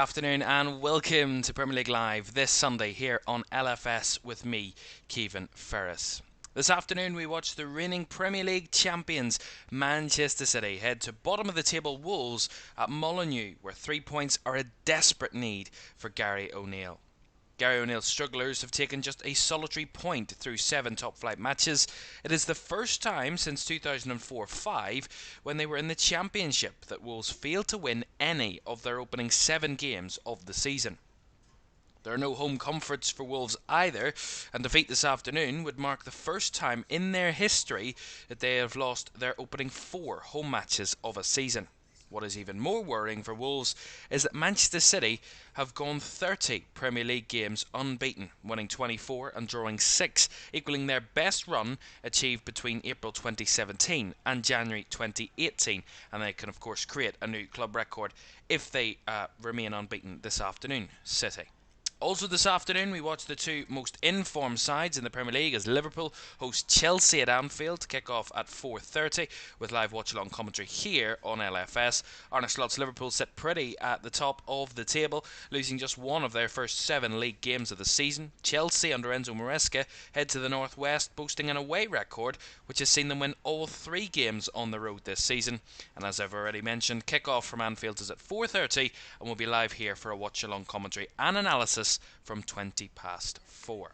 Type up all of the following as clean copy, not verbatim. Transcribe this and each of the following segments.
afternoon and welcome to Premier League Live this Sunday here on LFS with me, Kevin Ferris. This afternoon we watch the reigning Premier League champions Manchester City head to bottom of the table Wolves at Molineux, where 3 points are a desperate need for Gary O'Neill. Gary O'Neill's strugglers have taken just a solitary point through 7 top-flight matches. It is the first time since 2004-05, when they were in the Championship, that Wolves failed to win any of their opening 7 games of the season. There are no home comforts for Wolves either, and defeat this afternoon would mark the first time in their history that they have lost their opening 4 home matches of a season. What is even more worrying for Wolves is that Manchester City have gone 30 Premier League games unbeaten, winning 24 and drawing 6, equaling their best run achieved between April 2017 and January 2018, and they can of course create a new club record if they remain unbeaten this afternoon, City. Also this afternoon we watch the two most informed sides in the Premier League as Liverpool host Chelsea at Anfield to kick off at 4:30 with live watch-along commentary here on LFS. Arne Slot's Liverpool sit pretty at the top of the table, losing just one of their first 7 league games of the season. Chelsea under Enzo Maresca head to the northwest, boasting an away record which has seen them win all 3 games on the road this season. And as I've already mentioned, kick-off from Anfield is at 4:30 and we'll be live here for a watch-along commentary and analysis from 4:20.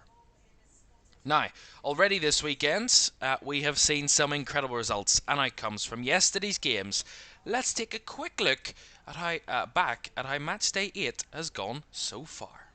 Now, already this weekend, we have seen some incredible results and outcomes from yesterday's games. Let's take a quick look at how back at how Matchday 8 has gone so far.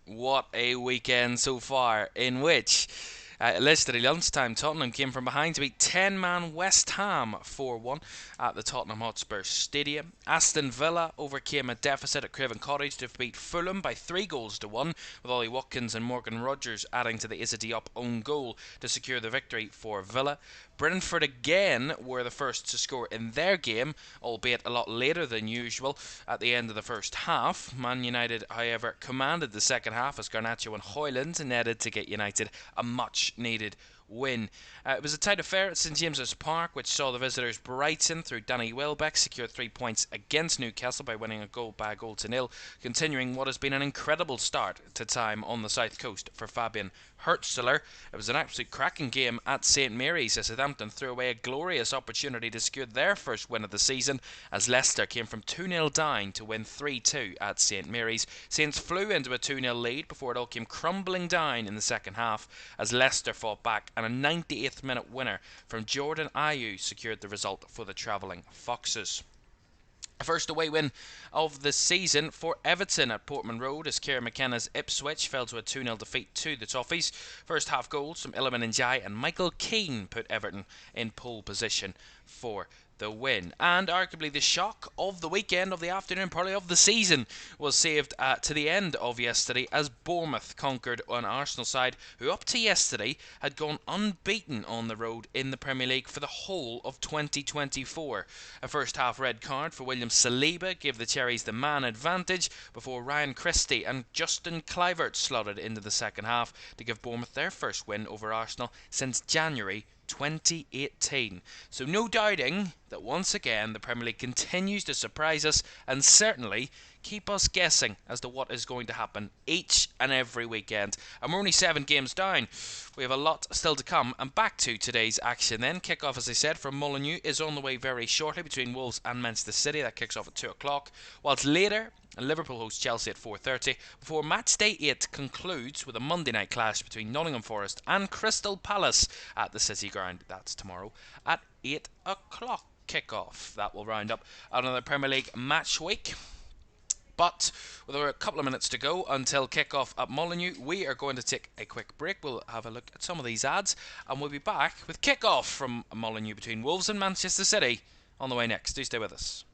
What a weekend so far, in which yesterday lunchtime Tottenham came from behind to beat 10-man West Ham 4-1 at the Tottenham Hotspur Stadium. Aston Villa overcame a deficit at Craven Cottage to beat Fulham by 3-1, with Ollie Watkins and Morgan Rogers adding to the Issa Diop own goal to secure the victory for Villa. Brentford again were the first to score in their game, albeit a lot later than usual at the end of the first half. Man United, however, commanded the second half as Garnacho and Højlund netted to get United a much-needed win. It was a tight affair at St James's Park, which saw the visitors Brighton, through Danny Welbeck, secure 3 points against Newcastle by winning a goal by 0-0, continuing what has been an incredible start to time on the south coast for Fabian Hurtzler. It was an absolute cracking game at St Mary's as Southampton threw away a glorious opportunity to secure their first win of the season as Leicester came from 2-0 down to win 3-2 at St Mary's. Saints flew into a 2-0 lead before it all came crumbling down in the second half as Leicester fought back, and a 98th minute winner from Jordan Ayew secured the result for the travelling Foxes. First away win of the season for Everton at Portman Road as Kieran McKenna's Ipswich fell to a 2-0 defeat to the Toffees. First half goals from Iliman Ndiaye and Michael Keane put Everton in pole position for the win. And arguably the shock of the weekend, of the afternoon, probably of the season, was saved to the end of yesterday as Bournemouth conquered an Arsenal side who up to yesterday had gone unbeaten on the road in the Premier League for the whole of 2024. A first half red card for William Saliba gave the Cherries the man advantage before Ryan Christie and Justin Kluivert slotted into the second half to give Bournemouth their first win over Arsenal since January 2018. So no doubting that once again the Premier League continues to surprise us and certainly keep us guessing as to what is going to happen each and every weekend. And we're only 7 games down. We have a lot still to come. And back to today's action then. Kick-off, as I said, from Molineux is on the way very shortly between Wolves and Manchester City. That kicks off at 2 o'clock. Whilst later, Liverpool hosts Chelsea at 4:30 before Matchday 8 concludes with a Monday night clash between Nottingham Forest and Crystal Palace at the City Ground. That's tomorrow at 8 o'clock kick-off. That will round up another Premier League match week. But with a couple of minutes to go until kick-off at Molineux, we are going to take a quick break. We'll have a look at some of these ads, and we'll be back with kick-off from Molineux between Wolves and Manchester City on the way next. Do stay with us.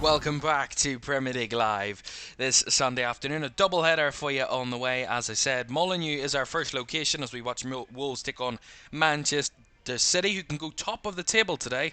Welcome back to Premier League Live this Sunday afternoon. A double header for you on the way. As I said, Molineux is our first location as we watch Wolves take on Manchester City, who can go top of the table today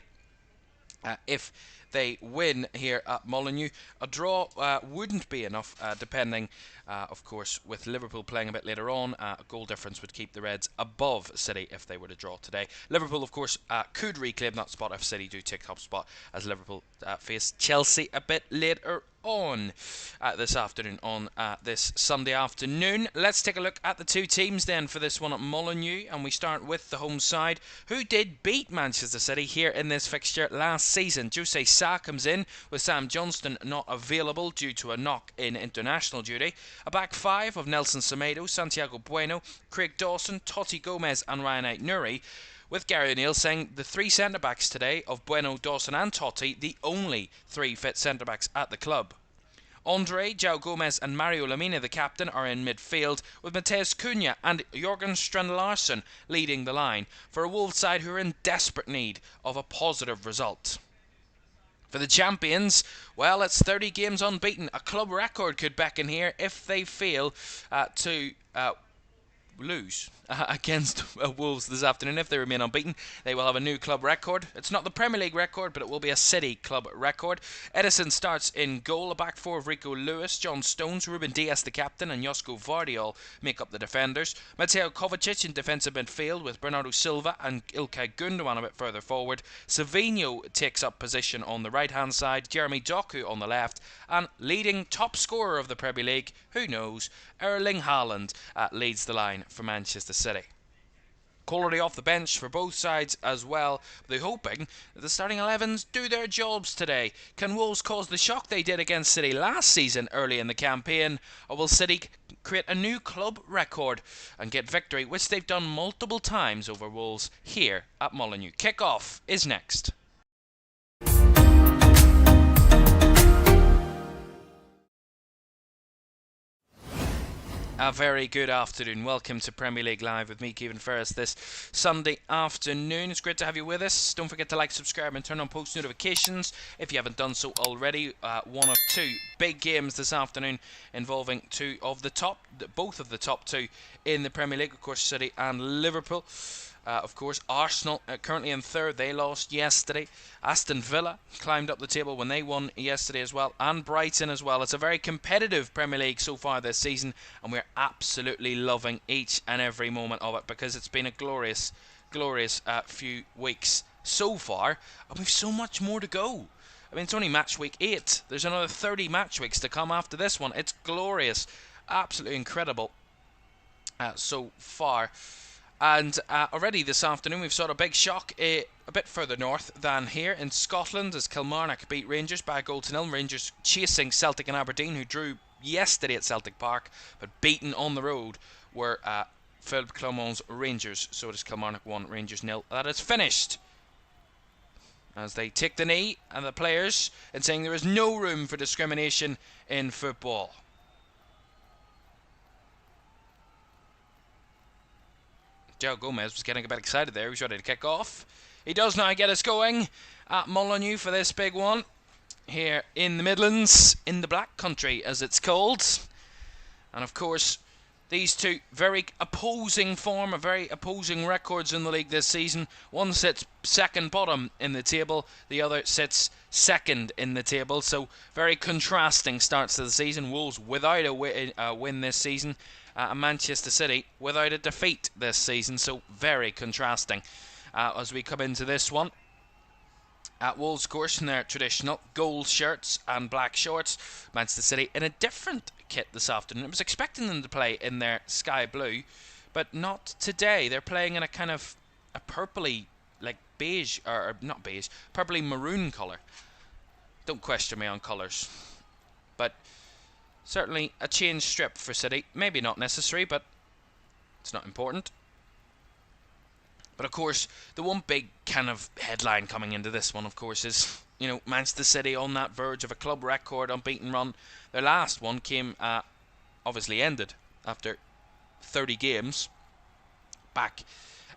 if they win here at Molineux. A draw wouldn't be enough, depending, of course, with Liverpool playing a bit later on. A goal difference would keep the Reds above City if they were to draw today. Liverpool, of course, could reclaim that spot if City do take top spot, as Liverpool face Chelsea a bit later on this afternoon, on this Sunday afternoon. Let's take a look at the two teams then for this one at Molineux, and we start with the home side, who did beat Manchester City here in this fixture last season. Jose Sa comes in with Sam Johnston not available due to a knock in international duty. A back five of Nelson Semedo, Santiago Bueno, Craig Dawson, Totti Gomez and Ryan Ait-Nouri, with Gary O'Neill saying the three centre-backs today of Bueno, Dawson and Totti, the only three fit centre-backs at the club. Andre, João Gomez and Mario Lemina, the captain, are in midfield, with Matheus Cunha and Jorgen Strand-Larsen leading the line, for a Wolves side who are in desperate need of a positive result. For the champions, well, it's 30 games unbeaten. A club record could beckon here if they fail to lose against Wolves this afternoon. If they remain unbeaten, they will have a new club record. It's not the Premier League record, but it will be a City club record. Edison starts in goal. A back four of Rico Lewis, John Stones, Ruben Dias the captain, and Josko Vardiol make up the defenders. Mateo Kovacic in defensive midfield, with Bernardo Silva and Ilkay Gundogan a bit further forward. Savinho takes up position on the right hand side, Jeremy Doku on the left, and leading top scorer of the Premier League, who knows, Erling Haaland leads the line for Manchester City. Quality off the bench for both sides as well. They're hoping that the starting 11s do their jobs today. Can Wolves cause the shock they did against City last season early in the campaign, or will City create a new club record and get victory, which they've done multiple times over Wolves here at Molineux? Kick-off is next. A very good afternoon. Welcome to Premier League Live with me, Kevin Ferris, this Sunday afternoon. It's great to have you with us. Don't forget to like, subscribe and turn on post notifications if you haven't done so already. One of two big games this afternoon involving both of the top two in the Premier League, of course, City and Liverpool. Of course, Arsenal currently in third. They lost yesterday. Aston Villa climbed up the table when they won yesterday as well, and Brighton as well. It's a very competitive Premier League so far this season, and we're absolutely loving each and every moment of it, because it's been a glorious few weeks so far, and we've so much more to go. I mean, it's only match week 8. There's another 30 match weeks to come after this one. It's glorious. Absolutely incredible so far. And already this afternoon we've saw a big shock a bit further north than here in Scotland, as Kilmarnock beat Rangers by a goal to nil. Rangers chasing Celtic and Aberdeen, who drew yesterday at Celtic Park, but beaten on the road were Philippe Clement's Rangers. So it is Kilmarnock 1, Rangers 0. That is finished, as they take the knee, and the players, in saying there is no room for discrimination in football. João Gomez was getting a bit excited there. He's ready to kick off. He does now get us going at Molineux for this big one here in the Midlands, in the Black Country as it's called. And of course, These two very opposing form, very opposing records in the league this season. One sits second bottom in the table, the other sits second in the table. So very contrasting starts to the season. Wolves without a win this season, and Manchester City without a defeat this season. So very contrasting as we come into this one. At Wolves, of course, in their traditional gold shirts and black shorts. Manchester City in a different kit this afternoon. I was expecting them to play in their sky blue, but not today. They're playing in a kind of a purpley, like beige, or not beige, purpley maroon colour. Don't question me on colours. But certainly a change strip for City. Maybe not necessary, but it's not important. But of course, the one big kind of headline coming into this one, of course, is, you know, Manchester City on that verge of a club record unbeaten run. Their last one came, obviously ended after 30 games back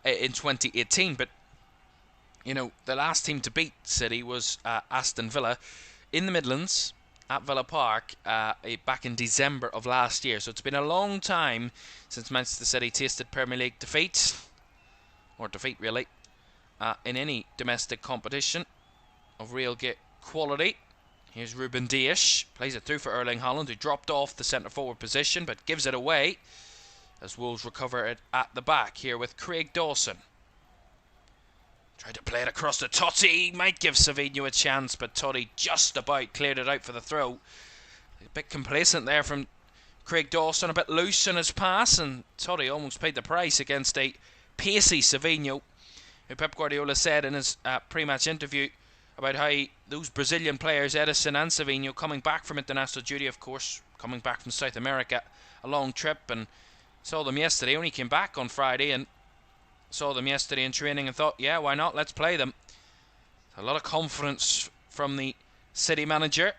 in 2018. But, you know, the last team to beat City was Aston Villa in the Midlands at Villa Park back in December of last year. So it's been a long time since Manchester City tasted Premier League defeat really, in any domestic competition of real quality. Here's Ruben Dias, plays it through for Erling Haaland, who dropped off the centre-forward position, but gives it away as Wolves recover it at the back here with Craig Dawson. Tried to play it across to Totti, might give Savinho a chance, but Totti just about cleared it out for the throw. A bit complacent there from Craig Dawson, a bit loose in his pass, and Totti almost paid the price against a pacey Savinho, who Pep Guardiola said in his pre-match interview about how those Brazilian players, Edison and Savinho, coming back from international duty, of course, coming back from South America, a long trip, and saw them yesterday. Only came back on Friday and saw them yesterday in training and thought, yeah, why not, let's play them. A lot of confidence from the City manager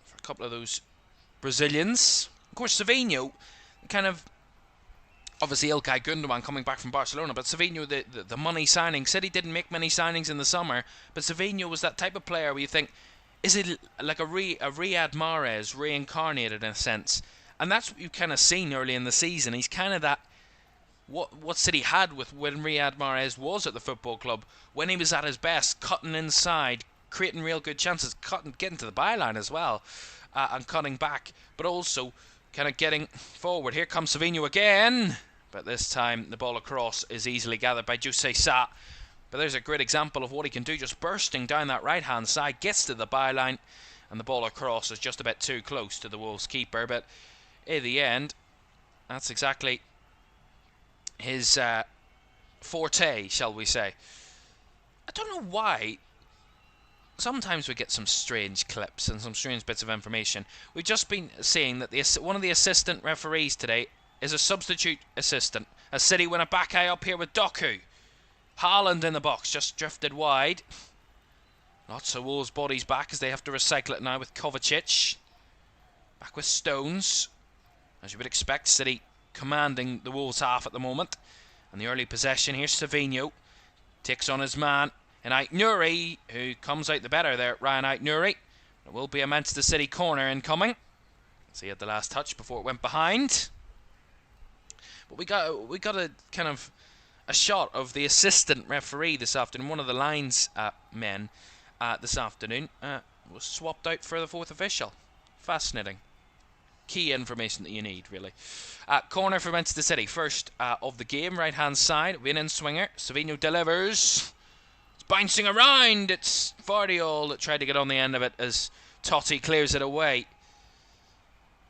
for a couple of those Brazilians. Of course, Savinho, kind of, obviously Ilkay Gundogan coming back from Barcelona, but Savinho, the money signing. City didn't make many signings in the summer, but Savinho was that type of player where you think, is it like a Riyad Mahrez reincarnated in a sense? And that's what you've kind of seen early in the season. He's kind of that, what City had with when Riyad Mahrez was at the football club, when he was at his best, cutting inside, creating real good chances, getting to the byline as well, and cutting back, but also kind of getting forward. Here comes Savinho again, but this time the ball across is easily gathered by Jose Sa. But there's a great example of what he can do, just bursting down that right hand side, gets to the byline, and the ball across is just a bit too close to the Wolves keeper. But in the end, that's exactly his forte, shall we say. I don't know why. Sometimes we get some strange clips and some strange bits of information. We've just been seeing that one of the assistant referees today is a substitute assistant. As City win a back eye up here with Doku. Haaland in the box, just drifted wide. Lots of Wolves bodies back as they have to recycle it now with Kovacic. Back with Stones. As you would expect, City commanding the Wolves half at the moment. And the early possession, here's Savinho. Takes on his man and Ait-Nouri, who comes out the better there, Ryan Ait-Nouri. It will be a Manchester City corner incoming. So he had the last touch before it went behind. But we got a kind of a shot of the assistant referee this afternoon. One of the lines men this afternoon was swapped out for the fourth official. Fascinating. Key information that you need, really. Corner for Manchester City. First of the game, right hand side. Win-in swinger. Savinho delivers. Bouncing around, it's Vardiol that tried to get on the end of it as Totti clears it away.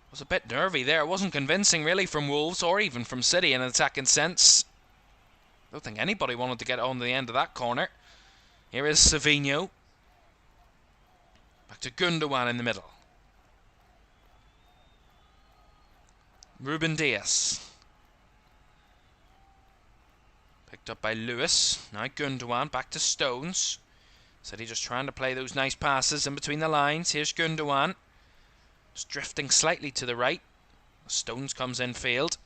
Was a bit nervy there. It wasn't convincing really from Wolves or even from City in an attacking sense. I don't think anybody wanted to get on the end of that corner. Here is Savinho. Back to Gundogan in the middle. Ruben Dias. Picked up by Lewis. Now Gundogan back to Stones. City just trying to play those nice passes in between the lines. Here's Gundogan. Just drifting slightly to the right. Stones comes in field.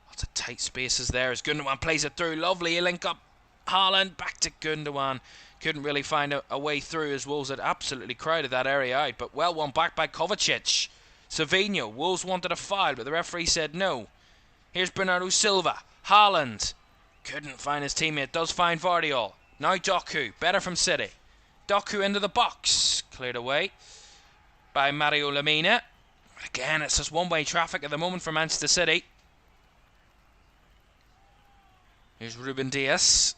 Lots of tight spaces there as Gundogan plays it through. Lovely. He link up Haaland. Back to Gundogan. Couldn't really find a way through as Wolves had absolutely crowded that area out. But well won back by Kovacic. Savinho, Wolves wanted a foul, but the referee said no. Here's Bernardo Silva. Haaland couldn't find his teammate, does find Vardiol. Now Doku, better from City. Doku into the box, cleared away by Mario Lemina. Again, it's just one-way traffic at the moment for Manchester City. Here's Ruben Dias.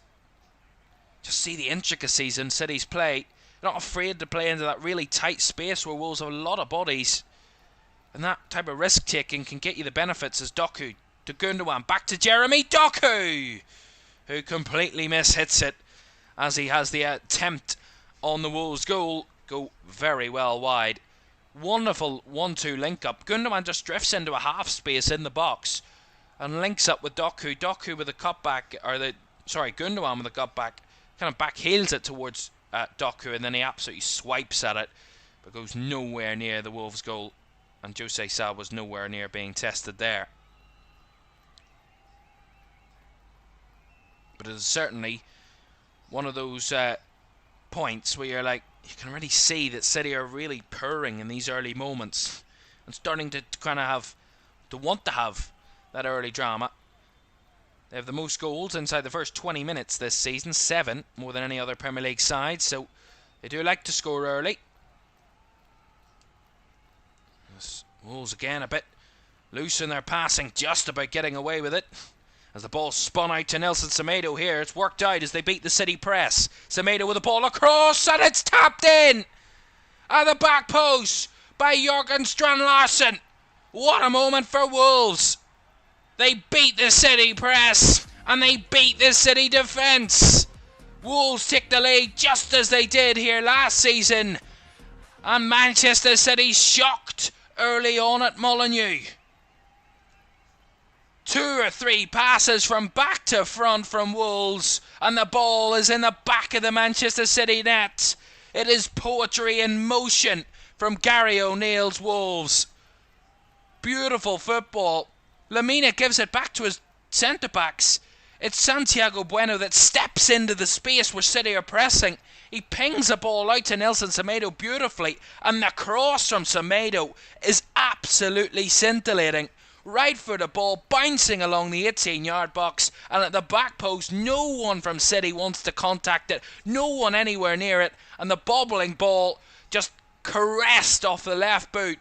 Just see the intricacies in City's play. They're not afraid to play into that really tight space where Wolves have a lot of bodies. And that type of risk-taking can get you the benefits as Doku to Gundogan. Back to Jeremy Doku, who completely mishits it as he has the attempt on the Wolves goal go very well wide. Wonderful 1-2 link-up. Gundogan just drifts into a half space in the box and links up with Doku. Doku with a cutback, Gundogan with a cutback, kind of back heels it towards Doku, and then he absolutely swipes at it, but goes nowhere near the Wolves goal, and Jose Sa was nowhere near being tested there. But it is certainly one of those points where you're like, you can really see that City are really purring in these early moments and starting to kind of want to have that early drama. They have the most goals inside the first 20 minutes this season, 7, more than any other Premier League side, so they do like to score early. Wolves again a bit loose in their passing, just about getting away with it. As the ball spun out to Nelson Semedo here, it's worked out as they beat the City press. Semedo with the ball across, and it's tapped in at the back post by Jørgen Strand Larsen. What a moment for Wolves. They beat the City press, and they beat the City defence. Wolves take the lead just as they did here last season, and Manchester City shocked early on at Molineux. 2 or 3 passes from back to front from Wolves, and the ball is in the back of the Manchester City net. It is poetry in motion from Gary O'Neill's Wolves. Beautiful football. Lemina gives it back to his centre-backs. It's Santiago Bueno that steps into the space where City are pressing. He pings the ball out to Nelson Semedo beautifully, and the cross from Semedo is absolutely scintillating. Right for the ball, bouncing along the 18-yard box, and at the back post, no one from City wants to contact it, no one anywhere near it, and the bobbling ball just caressed off the left boot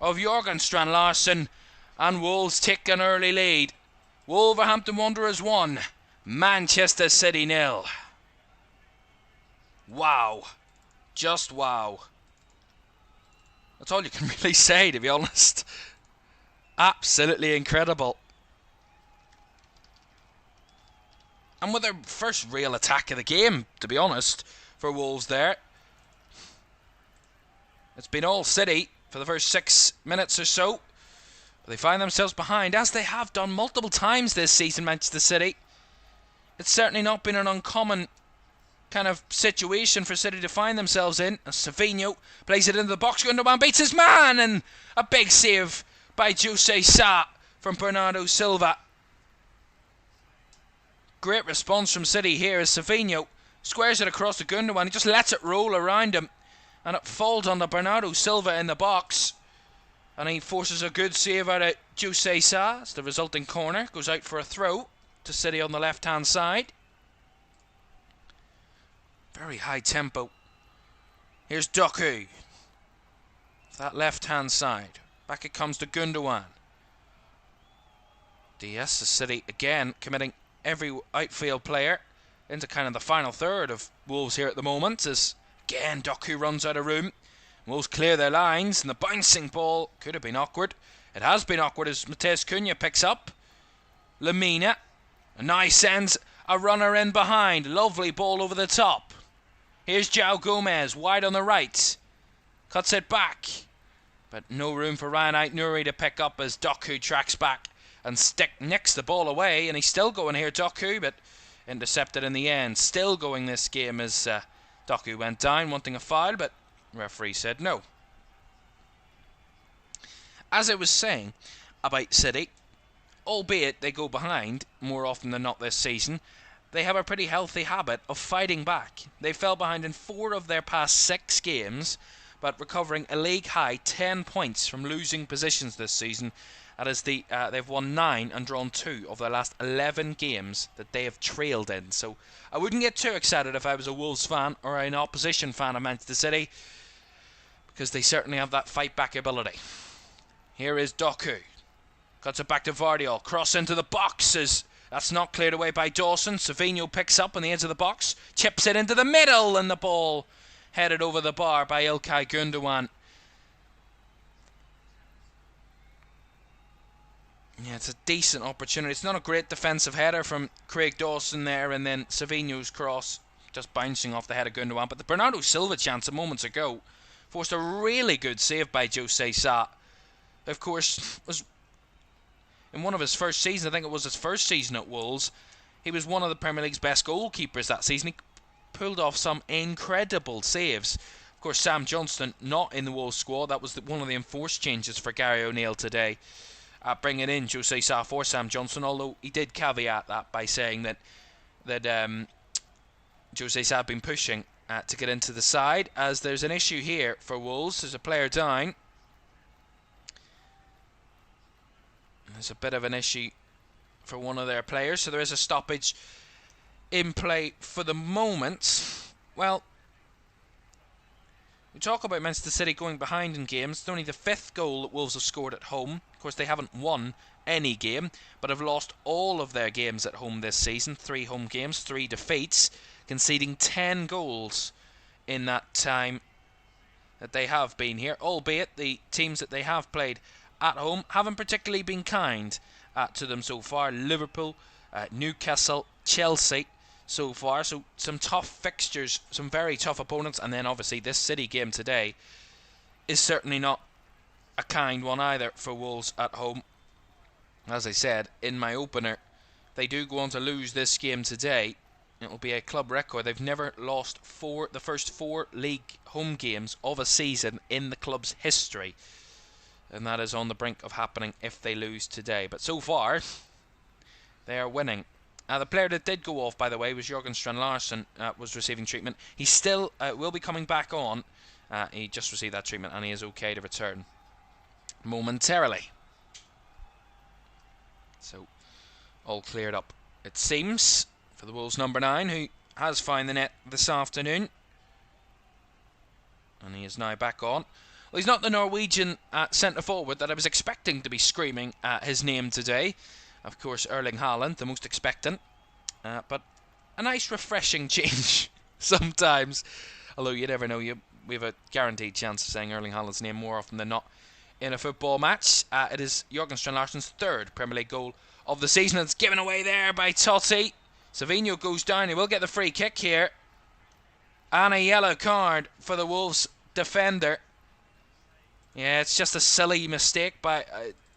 of Jørgen Strand Larsen, and Wolves take an early lead. Wolverhampton Wanderers 1, Manchester City 0. Wow. Just wow. That's all you can really say, to be honest. Absolutely incredible. And with their first real attack of the game, to be honest, for Wolves there. It's been all City for the first 6 minutes or so. They find themselves behind, as they have done multiple times this season, Manchester City. It's certainly not been an uncommon kind of situation for City to find themselves in. As Savinho plays it into the box, Gundogan beats his man, and a big save by Jose Sa from Bernardo Silva. Great response from City here as Savinho squares it across to Gundogan. He just lets it roll around him, and it falls on the Bernardo Silva in the box, and he forces a good save out of Jose Sa as the resulting corner goes out for a throw to City on the left hand side. Very high tempo. Here's Doku, that left hand side. Back it comes to Gundogan. Dias, the City again committing every outfield player into kind of the final third of Wolves here at the moment, as again Doku runs out of room. Wolves clear their lines, and the bouncing ball could have been awkward. It has been awkward as Matheus Cunha picks up Lemina, and now he sends a runner in behind. Lovely ball over the top. Here's João Gomez wide on the right, cuts it back, but no room for Ryan Ait-Nouri to pick up as Doku tracks back and nicks the ball away. And he's still going here, Doku, but intercepted in the end. Still going this game as Doku went down wanting a foul, but referee said no. As I was saying about City, albeit they go behind more often than not this season, they have a pretty healthy habit of fighting back. They fell behind in 4 of their past 6 games, but recovering a league-high 10 points from losing positions this season. That is they've won 9 and drawn 2 of their last 11 games that they have trailed in. So I wouldn't get too excited if I was a Wolves fan or an opposition fan of Manchester City, because they certainly have that fight-back ability. Here is Doku. Cuts it back to Vardiol. Cross into the boxes. That's not cleared away by Dawson. Savinho picks up on the edge of the box. Chips it into the middle, and the ball headed over the bar by İlkay Gündoğan. Yeah, it's a decent opportunity. It's not a great defensive header from Craig Dawson there, and then Savinho's cross just bouncing off the head of Gündoğan. But the Bernardo Silva chance a moments ago forced a really good save by José Sá. Of course, was in one of his first seasons, I think it was his first season at Wolves, he was one of the Premier League's best goalkeepers that season. He pulled off some incredible saves. Of course, Sam Johnston not in the Wolves squad. That was one of the enforced changes for Gary O'Neill today, bringing in José Sá for Sam Johnston, although he did caveat that by saying that José Sá had been pushing to get into the side, as there's an issue here for Wolves. There's a player down. There's a bit of an issue for one of their players, so there is a stoppage in play for the moment. Well, we talk about Manchester City going behind in games. It's only the 5th goal that Wolves have scored at home. Of course, they haven't won any game, but have lost all of their games at home this season. 3 home games, 3 defeats, conceding 10 goals in that time that they have been here, albeit the teams that they have played at home haven't particularly been kind to them so far. Liverpool, Newcastle, Chelsea so far. So some tough fixtures, some very tough opponents, and then obviously this City game today is certainly not a kind one either for Wolves at home. As I said in my opener, they do go on to lose this game today. It will be a club record. They've never lost the first 4 league home games of a season in the club's history, and that is on the brink of happening if they lose today. But so far, they are winning. The player that did go off, by the way, was Jørgen Strand Larsen, was receiving treatment. He still will be coming back on. He just received that treatment, and he is okay to return momentarily. So, all cleared up, it seems, for the Wolves number 9, who has found the net this afternoon. And he is now back on. Well, he's not the Norwegian centre-forward that I was expecting to be screaming his name today. Of course, Erling Haaland, the most expectant. But a nice, refreshing change sometimes. Although you never know, we have a guaranteed chance of saying Erling Haaland's name more often than not in a football match. It is Jørgen Strand Larsen's 3rd Premier League goal of the season. It's given away there by Totti. Savinho goes down. He will get the free kick here. And a yellow card for the Wolves defender. Yeah, it's just a silly mistake by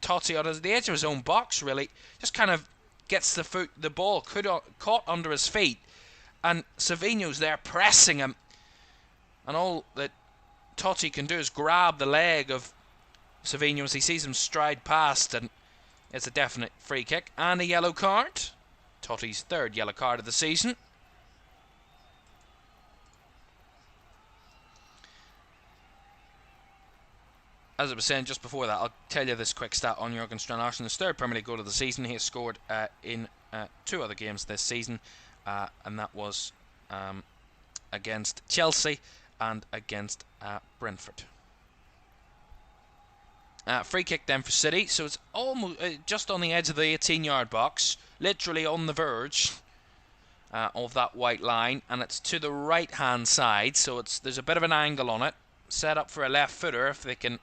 Totti on the edge of his own box, really. Just kind of gets the ball caught under his feet, and Savinho's there pressing him. And all that Totti can do is grab the leg of Savinho as he sees him stride past, and it's a definite free kick and a yellow card. Totti's 3rd yellow card of the season. As I was saying just before that, I'll tell you this quick stat on Jørgen Strand Larsen's 3rd Premier League goal of the season. He has scored in 2 other games this season, and that was against Chelsea and against Brentford. Free kick then for City, so it's almost just on the edge of the 18-yard box, literally on the verge of that white line, and it's to the right-hand side, so there's a bit of an angle on it, set up for a left footer if they can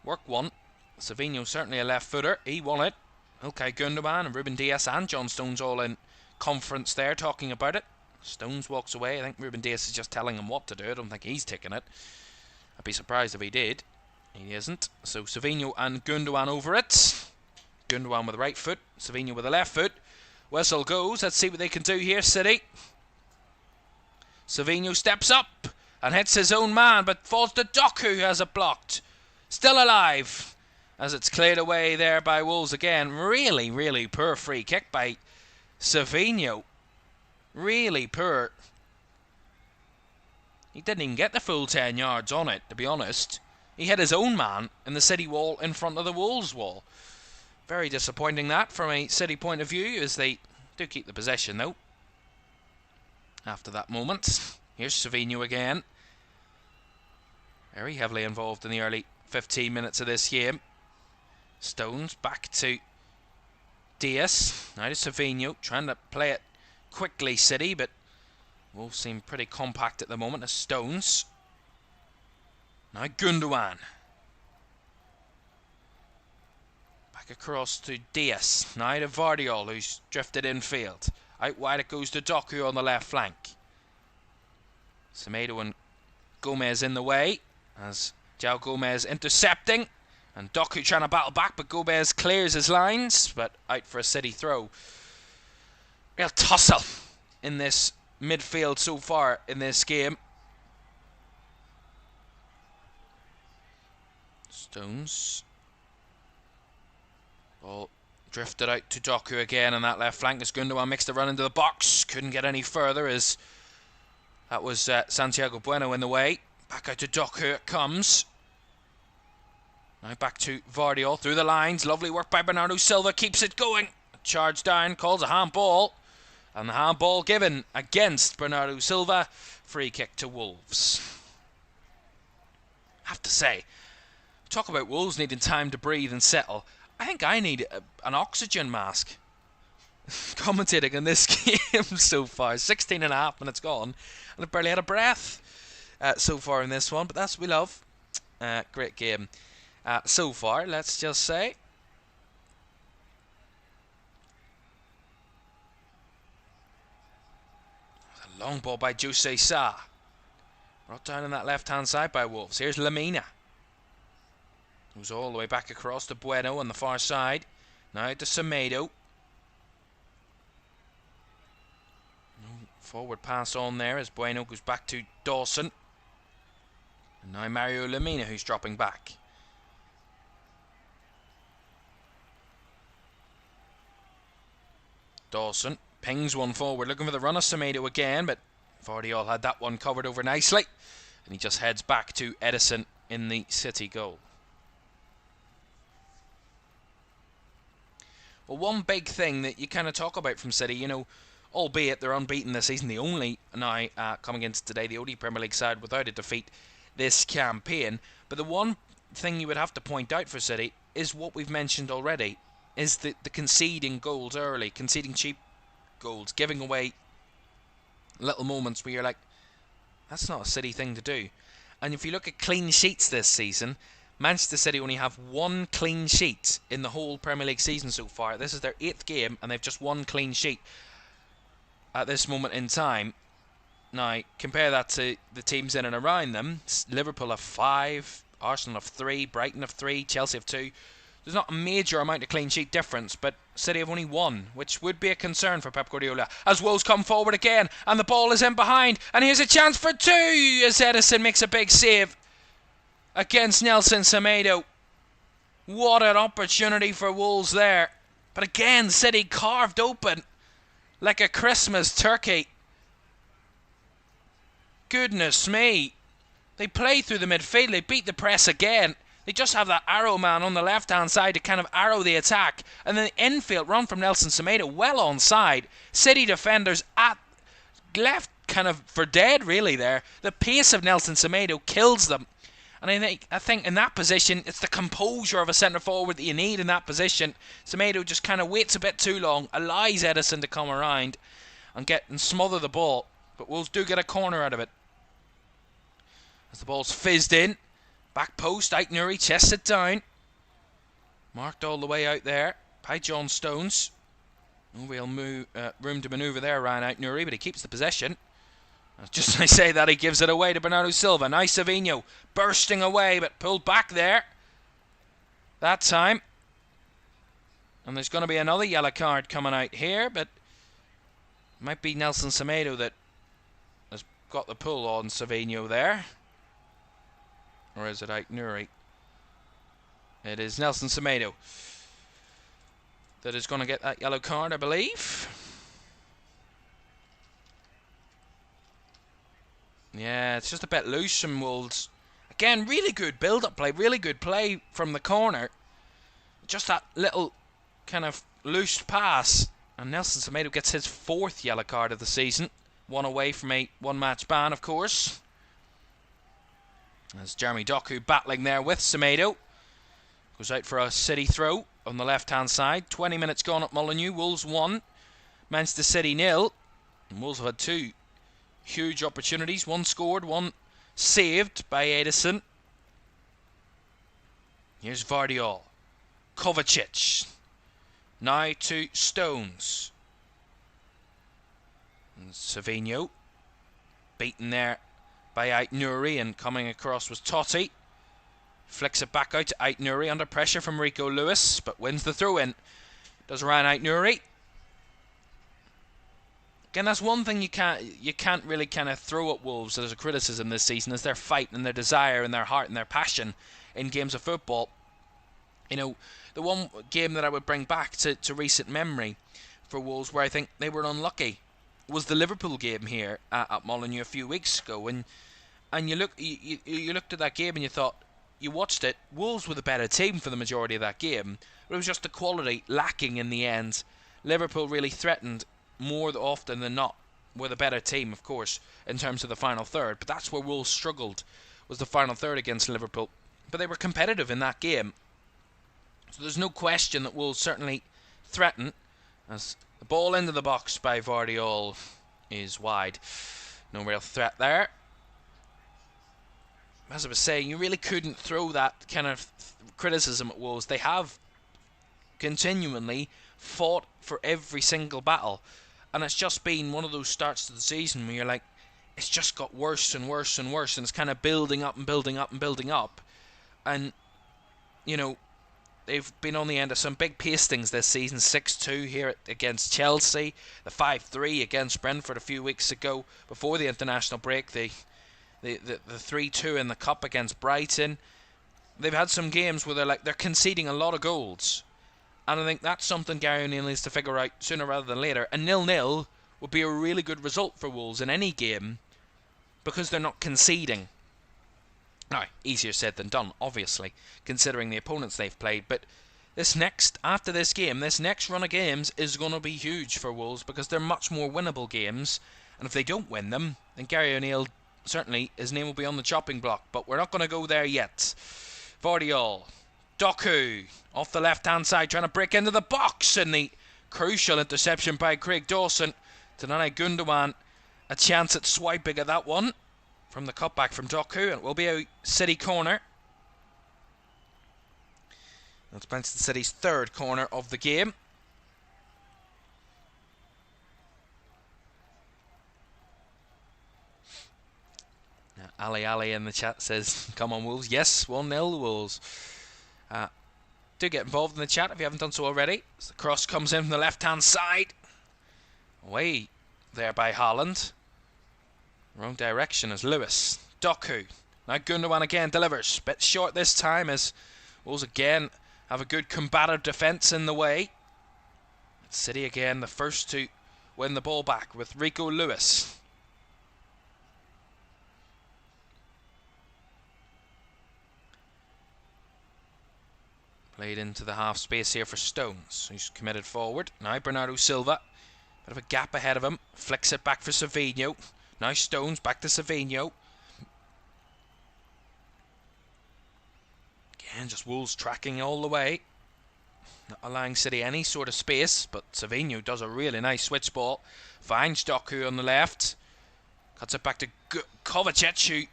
work one. Savinho certainly a left footer. He won it. İlkay Gündoğan and Ruben Dias and John Stones all in conference there talking about it. Stones walks away. I think Ruben Dias is just telling him what to do. I don't think he's taking it. I'd be surprised if he did. He isn't. So Savinho and Gündoğan over it. Gündoğan with the right foot. Savinho with the left foot. Whistle goes. Let's see what they can do here, City. Savinho steps up and hits his own man, but falls to Doku, who has it blocked. Still alive, as it's cleared away there by Wolves again. Really, really poor free kick by Savinho. Really poor. He didn't even get the full 10 yards on it, to be honest. He hit his own man in the City wall in front of the Wolves wall. Very disappointing that from a City point of view, as they do keep the possession though. After that moment, here's Savinho again. Very heavily involved in the early 15 minutes of this game. Stones back to Diaz. Now to Savinho, trying to play it quickly, City, but Wolves seem pretty compact at the moment as Stones. Now Gundogan. Back across to Diaz. Now to Vardiol, who's drifted infield. Out wide it goes to Doku on the left flank. Semedo and Gomez in the way, as João Gomez intercepting. And Doku trying to battle back, but Gomez clears his lines, but out for a City throw. Real tussle in this midfield so far in this game. Stones. Ball drifted out to Doku again on that left flank as Gundogan makes the run into the box. Couldn't get any further as that was Santiago Bueno in the way. Back out to Doku it comes. Now back to Vardiol through the lines. Lovely work by Bernardo Silva. Keeps it going. Charge down. Calls a handball. And the handball given against Bernardo Silva. Free kick to Wolves. I have to say, talk about Wolves needing time to breathe and settle. I think I need an oxygen mask. Commentating on this game so far. 16 and a half minutes gone. And I've barely had a breath so far in this one. But that's what we love. Great game. So far, let's just say. A long ball by Jose Sa. Brought down on that left-hand side by Wolves. Here's Lamina. Who's all the way back across to Bueno on the far side. Now to Semedo. Forward pass on there as Bueno goes back to Dawson. And now Mario Lamina who's dropping back. Dawson pings one forward, looking for the run of Semedo again, but Vardiol had that one covered over nicely. And he just heads back to Edison in the City goal. Well, one big thing that you kind of talk about from City, you know, albeit they're unbeaten this season, the only, now coming into today, the only Premier League side without a defeat this campaign. But the one thing you would have to point out for City is what we've mentioned already, is the conceding goals early, conceding cheap goals, giving away little moments where you're like, that's not a City thing to do. And if you look at clean sheets this season, Manchester City only have one clean sheet in the whole Premier League season so far. This is their 8th game and they've just one clean sheet at this moment in time. Now, compare that to the teams in and around them. Liverpool have 5, Arsenal have 3, Brighton have 3, Chelsea have 2. There's not a major amount of clean sheet difference, but City have only 1, which would be a concern for Pep Guardiola. As Wolves come forward again, and the ball is in behind, and here's a chance for 2 as Edison makes a big save against Nelson Semedo. What an opportunity for Wolves there. But again, City carved open like a Christmas turkey. Goodness me. They play through the midfield, they beat the press again. They just have that arrow man on the left-hand side to kind of arrow the attack. And then the infield run from Nelson Semedo well onside. City defenders at left kind of for dead really there. The pace of Nelson Semedo kills them. And I think in that position, it's the composure of a centre-forward that you need in that position. Semedo just kind of waits a bit too long, allows Edison to come around and smother the ball. But Wolves do get a corner out of it. As the ball's fizzed in. Back post, Aït-Nouri chests it down. Marked all the way out there by John Stones. No real room to manoeuvre there around Aït-Nouri, but he keeps the possession. Just as I say that, he gives it away to Bernardo Silva. Now Savinho bursting away, but pulled back there. That time. And there's going to be another yellow card coming out here, but it might be Nelson Semedo that has got the pull on Savinho there. Or is it Aït-Nouri? It is Nelson Semedo that is going to get that yellow card, I believe. Yeah, it's just a bit loose from Wolves. Again, really good build-up play, really good play from the corner. Just that little kind of loose pass. And Nelson Semedo gets his 4th yellow card of the season. One away from a one-match ban, of course. As Jeremy Doku battling there with Semedo. Goes out for a City throw on the left-hand side. 20 minutes gone at Molineux. Wolves 1. Manchester City 0. And Wolves have had 2 huge opportunities. One scored, one saved by Edison. Here's Vardiol. Kovacic. Now to Stones. And Savinho. Beaten there by Aït-Nouri, and coming across was Totti. Flicks it back out to Aït-Nouri under pressure from Rico Lewis, but wins the throw-in. Does Ryan Aït-Nouri. Again, that's one thing you can't really kind of throw at Wolves as a criticism this season, is their fight and their desire and their heart and their passion in games of football. You know, the one game that I would bring back to recent memory for Wolves where I think they were unlucky was the Liverpool game here at Molineux a few weeks ago. And you looked at that game and you thought, you watched it, Wolves were the better team for the majority of that game, but it was just the quality lacking in the end. Liverpool really threatened more often than not, were the better team, of course, in terms of the final third, but that's where Wolves struggled, was the final third against Liverpool. But they were competitive in that game, so there's no question that Wolves certainly threaten. As the ball into the box by Vardiol is wide. No real threat there. As I was saying, you really couldn't throw that kind of criticism at Wolves. They have continually fought for every single battle, and it's just been one of those starts to the season where you're like, it's just got worse and worse and worse, and it's kind of building up and building up and building up. And, you know, they've been on the end of some big pastings this season. 6-2 here against Chelsea, the 5-3 against Brentford a few weeks ago before the international break, the 3-2 in the Cup against Brighton. They've had some games where they're conceding a lot of goals, and I think that's something Gary O'Neill needs to figure out sooner rather than later. And 0-0 would be a really good result for Wolves in any game because they're not conceding. Now, easier said than done, obviously, considering the opponents they've played. But after this game, this next run of games is going to be huge for Wolves because they're much more winnable games. And if they don't win them, then Gary O'Neill, certainly, his name will be on the chopping block. But we're not going to go there yet. Vardiol. Doku. Off the left-hand side, trying to break into the box. And the crucial interception by Craig Dawson. Tanane Gundogan, a chance at swiping at that one from the cutback from Doku, and it will be a City corner. That's Manchester City's 3rd corner of the game. Now, Ali in the chat says, come on Wolves. Yes, 1-0 Wolves. Do get involved in the chat if you haven't done so already. As the cross comes in from the left-hand side. Away there by Haaland. Wrong direction as Lewis. Doku. Now Gundogan again delivers. Bit short this time as Wolves again have a good combative defence in the way. City again the first to win the ball back with Rico Lewis. Played into the half space here for Stones, who's committed forward. Now Bernardo Silva. Bit of a gap ahead of him. Flicks it back for Savinho. Now Stones back to Savinho. Again, just Wolves tracking all the way. Not allowing City any sort of space, but Savinho does a really nice switch ball. Finds Doku on the left. Cuts it back to Kovacic, who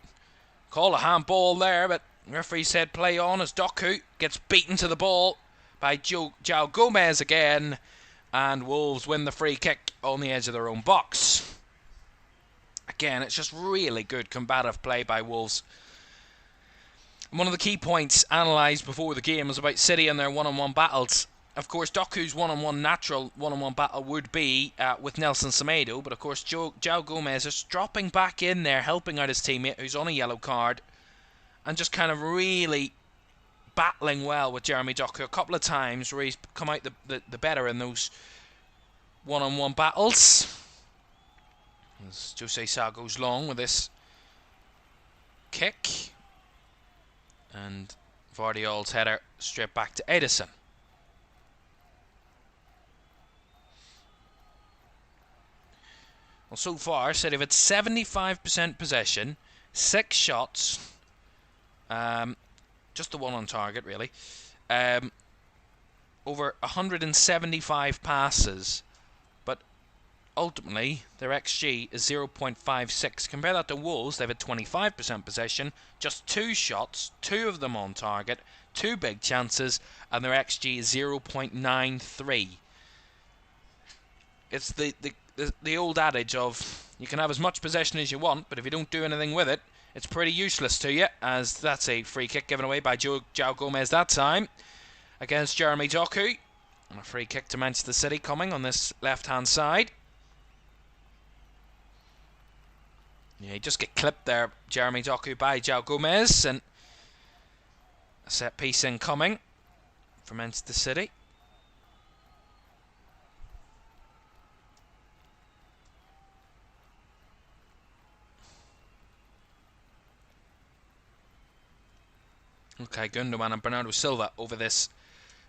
call a handball there, but referee said play on as Doku gets beaten to the ball by João Gomez again. And Wolves win the free kick on the edge of their own box. Again, it's just really good combative play by Wolves. And one of the key points analysed before the game was about City and their one-on-one battles. Of course, Doku's natural one-on-one battle would be with Nelson Semedo, but of course João Gomez is dropping back in there, helping out his teammate who's on a yellow card, and just kind of really battling well with Jeremy Doku a couple of times where he's come out the better in those one-on-one battles. As Jose Sa goes long with this kick. And Vardiol's header straight back to Edison. Well, so far, City have had 75% possession, 6 shots, just the one on target, really. Over 175 passes, but ultimately their XG is 0.56. Compare that to Wolves. They've had 25% possession, just 2 shots, 2 of them on target, 2 big chances, and their XG is 0.93. It's the old adage of you can have as much possession as you want, but if you don't do anything with it, it's pretty useless to you, as that's a free kick given away by João Gomez that time against Jeremy Doku. And a free kick to Manchester City coming on this left-hand side. Yeah, he just get clipped there, Jeremy Doku, by João Gomez, and a set piece incoming for Manchester City. Okay, Gundogan and Bernardo Silva over this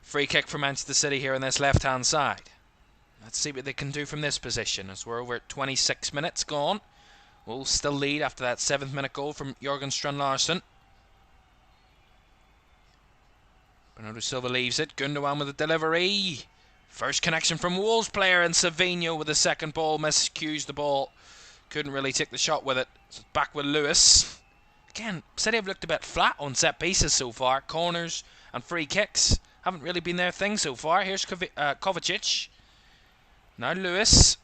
free kick for Manchester City here on this left-hand side. Let's see what they can do from this position as we're over 26 minutes gone. We'll still lead after that 7th minute goal from Jørgen Strand Larsen. Bernardo Silva leaves it. Gundogan with a delivery. First connection from Wolves player, and Savinho with the second ball. Miscues the ball. Couldn't really take the shot with it. So it's back with Lewis. Again, City have looked a bit flat on set pieces so far. Corners and free kicks haven't really been their thing so far. Here's Kovacic. Now Lewis.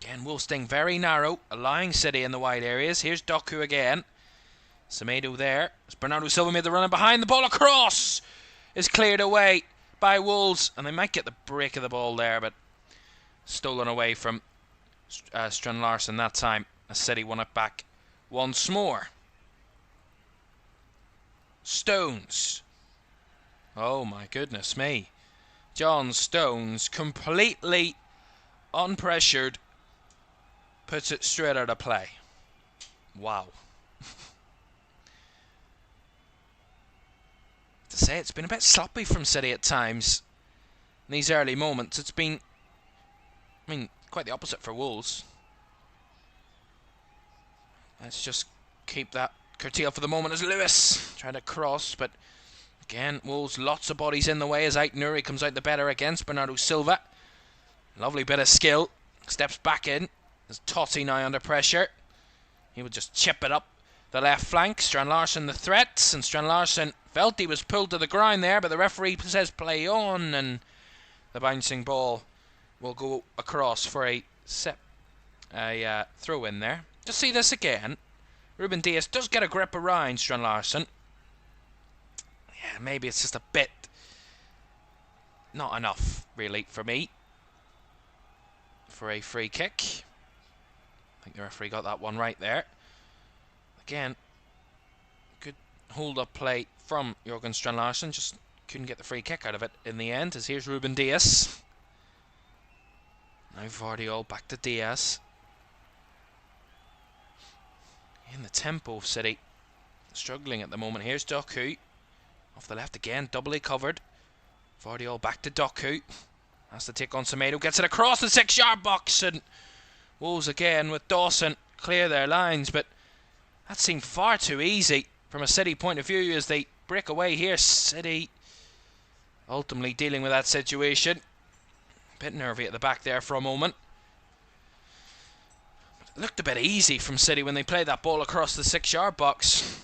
Again, Wolves staying very narrow, allowing City in the wide areas. Here's Doku again. Semedo there. As Bernardo Silva made the run, and behind the ball across is cleared away by Wolves. And they might get the break of the ball there, but stolen away from Strand Larsen that time. As City won it back once more. Stones. Oh my goodness me. John Stones, completely unpressured, puts it straight out of play. Wow. To say, it's been a bit sloppy from City at times in these early moments. It's been, quite the opposite for Wolves. Let's just keep that curtailed for the moment as Lewis trying to cross, but again, Wolves, lots of bodies in the way as Ait Nouri comes out the better against Bernardo Silva. Lovely bit of skill. Steps back in. There's Totti now under pressure. He would just chip it up the left flank. Strand Larsen the threats, and Strand Larsen felt he was pulled to the ground there, but the referee says play on, and the bouncing ball will go across for a throw in there. Just see this again. Ruben Dias does get a grip around Strand Larsen. Yeah, maybe it's just a bit not enough, really, for me, for a free kick. I think the referee got that one right there. Again, good hold-up play from Jørgen Strand Larsen. Just couldn't get the free kick out of it in the end, as here's Ruben Dias. Now Vardiol back to Dias. In the tempo of City, struggling at the moment. Here's Doku. Off the left again, doubly covered. Vardiol back to Doku. Has to take on Semedo. Gets it across the 6-yard box, and Wolves again with Dawson clear their lines, but that seemed far too easy from a City point of view as they break away here. City ultimately dealing with that situation. A bit nervy at the back there for a moment. It looked a bit easy from City when they played that ball across the 6-yard box.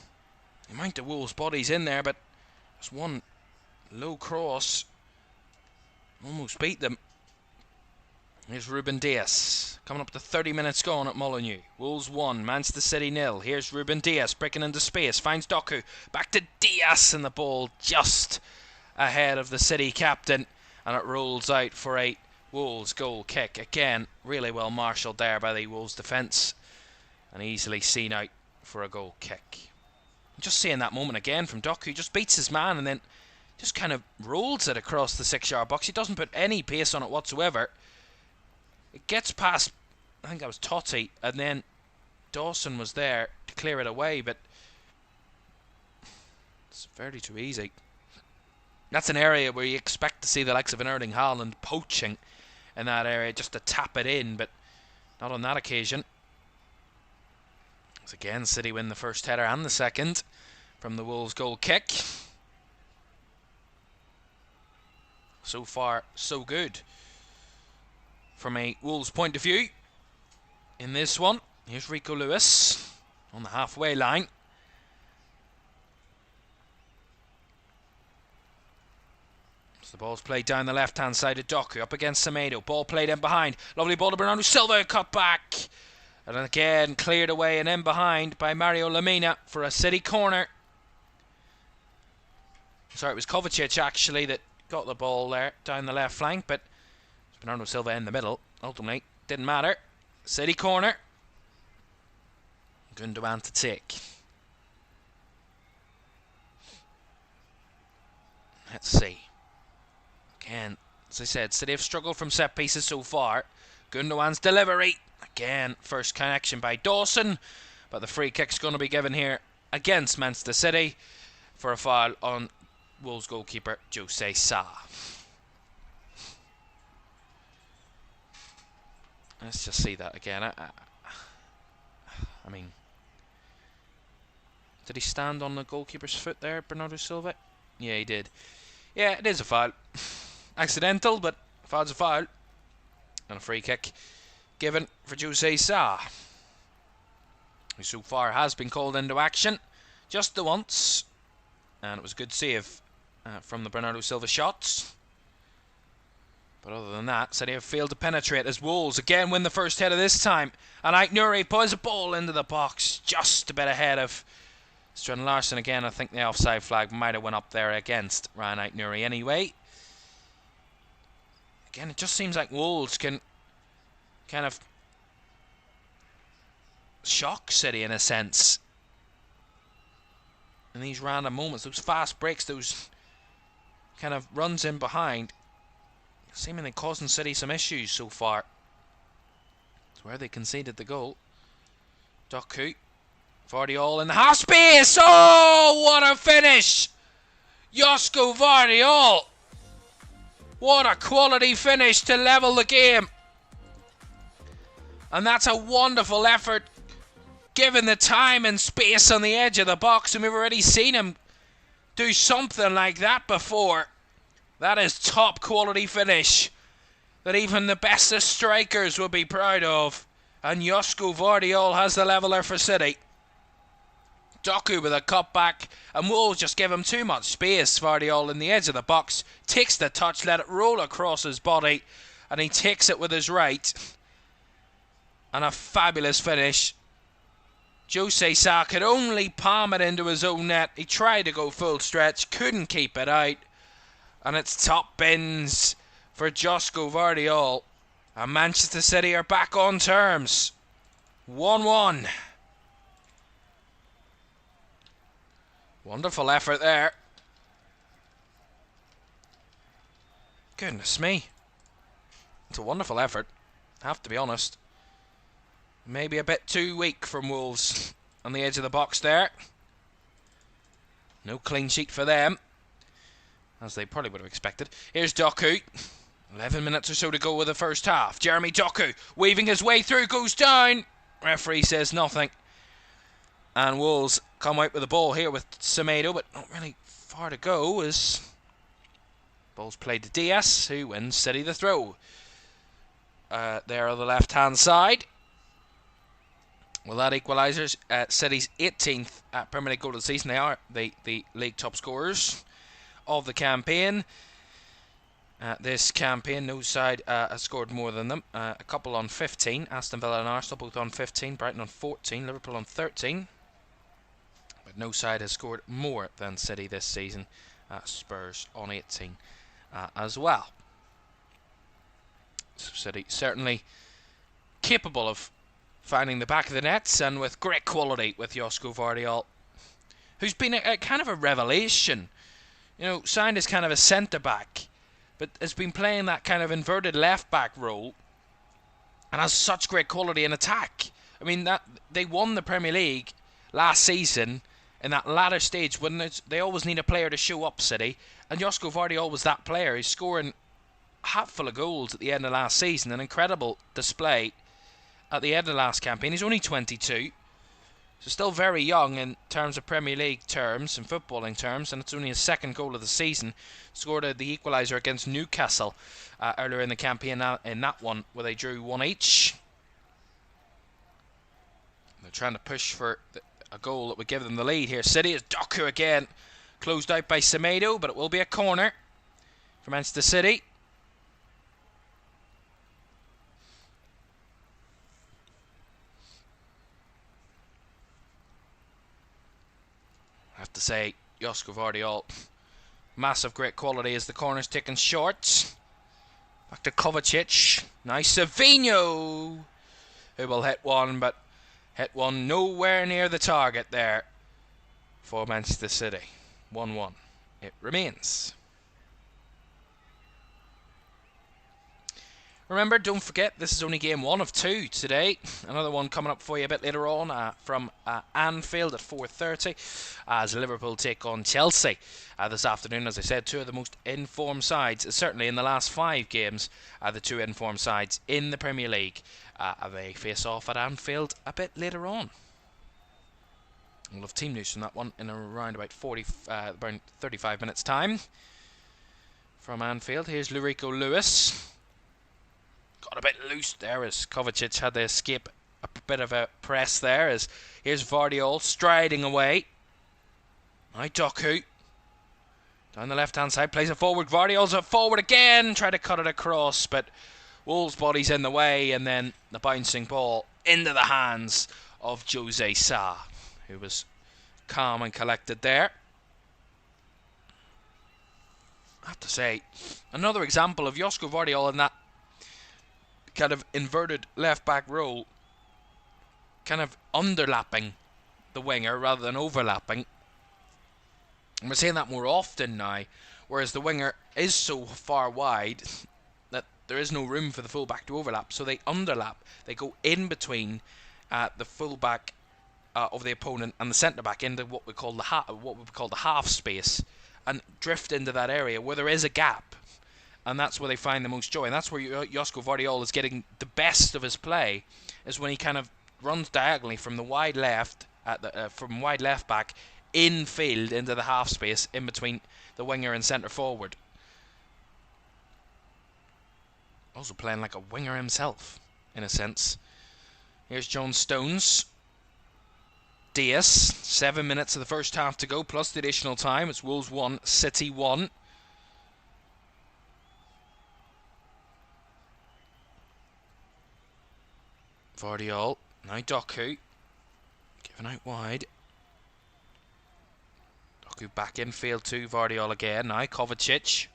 The amount of Wolves' bodies in there, but just one low cross almost beat them. Here's Ruben Dias, coming up to 30 minutes gone at Molineux. Wolves 1, Manchester City 0. Here's Ruben Dias breaking into space, finds Doku, back to Dias, and the ball just ahead of the City captain, and it rolls out for a Wolves goal kick. Again, really well marshalled there by the Wolves defence, and easily seen out for a goal kick. Just seeing that moment again from Doku, just beats his man and then just kind of rolls it across the 6-yard box. He doesn't put any pace on it whatsoever. It gets past, I think that was Totti, and then Dawson was there to clear it away, but it's fairly too easy. That's an area where you expect to see the likes of an Erling Haaland poaching in that area just to tap it in, but not on that occasion. As again, City win the first header and the second from the Wolves goal kick. So far, so good from a Wolves point of view. In this one, here's Rico Lewis on the halfway line. The ball's played down the left-hand side of Doku, up against Semedo. Ball played in behind. Lovely ball to Bernardo Silva, cut back. And again, cleared away and in behind by Mario Lemina for a City corner. Sorry, it was Kovacic actually that got the ball there down the left flank, but Bernardo Silva in the middle. Ultimately, didn't matter. City corner. Gundogan to take. Let's see. Again, as I said, City have struggled from set pieces so far. Gundogan's delivery. Again, first connection by Dawson. But the free kick's going to be given here against Manchester City for a foul on Wolves goalkeeper Jose Sa. Let's just see that again. I mean, did he stand on the goalkeeper's foot there, Bernardo Silva? Yeah, he did. Yeah, it is a foul. Accidental, but foul's a foul. And a free kick given for Jose Sa, who so far has been called into action just the once. And it was a good save from the Bernardo Silva shots. But other than that, City have failed to penetrate as Wolves again win the first header this time. And Aït-Nouri pulls a ball into the box just a bit ahead of Strand Larsen again. I think the offside flag might have went up there against Ryan Aït-Nouri anyway. Again, it just seems like Wolves can kind of shock City in a sense. In these random moments, those fast breaks, those kind of runs in behind, seemingly causing City some issues so far. It's where they conceded the goal. Doku, Vardiol in the half space. Oh, what a finish! Josko Vardiol. What a quality finish to level the game. And that's a wonderful effort given the time and space on the edge of the box, and we've already seen him do something like that before. That is top quality finish that even the best of strikers would be proud of. And Josko Vardiol has the leveller for City. Doku with a cutback, and Wolves just give him too much space. Vardiol in the edge of the box takes the touch, let it roll across his body, and he takes it with his right. And a fabulous finish. Jose Sa could only palm it into his own net. He tried to go full stretch, couldn't keep it out. And it's top bins for Josko Vardiol. And Manchester City are back on terms. 1-1. Wonderful effort there. Goodness me. It's a wonderful effort, I have to be honest. Maybe a bit too weak from Wolves on the edge of the box there. No clean sheet for them, as they probably would have expected. Here's Doku. 11 minutes or so to go with the first half. Jeremy Doku weaving his way through, goes down. Referee says nothing. And Wolves come out with the ball here with Semedo, but not really far to go as ball's played to Diaz, who wins City the throw. There on the left-hand side. Well, that equalises City's 18th Premier League goal of the season. They are the league top scorers of the campaign. This campaign, no side has scored more than them. A couple on 15. Aston Villa and Arsenal both on 15. Brighton on 14. Liverpool on 13. But no side has scored more than City this season. Spurs on 18 as well. So City certainly capable of finding the back of the nets, and with great quality with Josko Vardiol, who's been a kind of a revelation. You know, signed as kind of a centre-back, but has been playing that kind of inverted left-back role, and has such great quality in attack I mean, that they won the Premier League last season in that latter stage when they always need a player to show up, City. And Josko Gvardiol was that player. He's scoring a hatful of goals at the end of last season. An incredible display at the end of last campaign. He's only 22. So still very young in terms of Premier League terms and footballing terms, and it's only his second goal of the season. Scored the equaliser against Newcastle earlier in the campaign in that one, where they drew 1 each. They're trying to push for a goal that would give them the lead here. City is Doku again, closed out by Semedo, but it will be a corner for Manchester City. I have to say, Josko Gvardiol, massive great quality as the corner's taken short. Back to Kovacic. Nice Savinho, who will hit one, but hit one nowhere near the target there for Manchester City. 1-1 it remains. Remember, don't forget, this is only game 1 of 2 today. Another one coming up for you a bit later on from Anfield at 4:30 as Liverpool take on Chelsea this afternoon. As I said, two of the most informed sides, certainly in the last 5 games, the two informed sides in the Premier League. They face off at Anfield a bit later on. We'll have team news from that one in around about 35 minutes time. From Anfield, here's Lurico Lewis. Got a bit loose there as Kovacic had to escape a bit of a press there. As here's Gvardiol striding away. Now Doku down the left hand side, plays it forward. Gvardiol's it forward again, try to cut it across, but Wolves' body's in the way, and then the bouncing ball into the hands of Jose Sa, who was calm and collected there. I have to say, another example of Josko Gvardiol in that kind of inverted left back role, kind of underlapping the winger rather than overlapping. And we're seeing that more often now, whereas the winger is so far wide that there is no room for the fullback to overlap, so they underlap. They go in between the fullback of the opponent and the centre back into what we call the half space, and drift into that area where there is a gap. And that's where they find the most joy. And that's where Josko Gvardiol is getting the best of his play, is when he kind of runs diagonally from the wide left, from wide left back, infield into the half space in between the winger and centre forward. Also playing like a winger himself, in a sense. Here's John Stones. Diaz, 7 minutes of the first half to go, plus the additional time. It's Wolves 1, City 1. Gvardiol, now Doku, given out wide. Doku back in field to Gvardiol again, now Kovacic.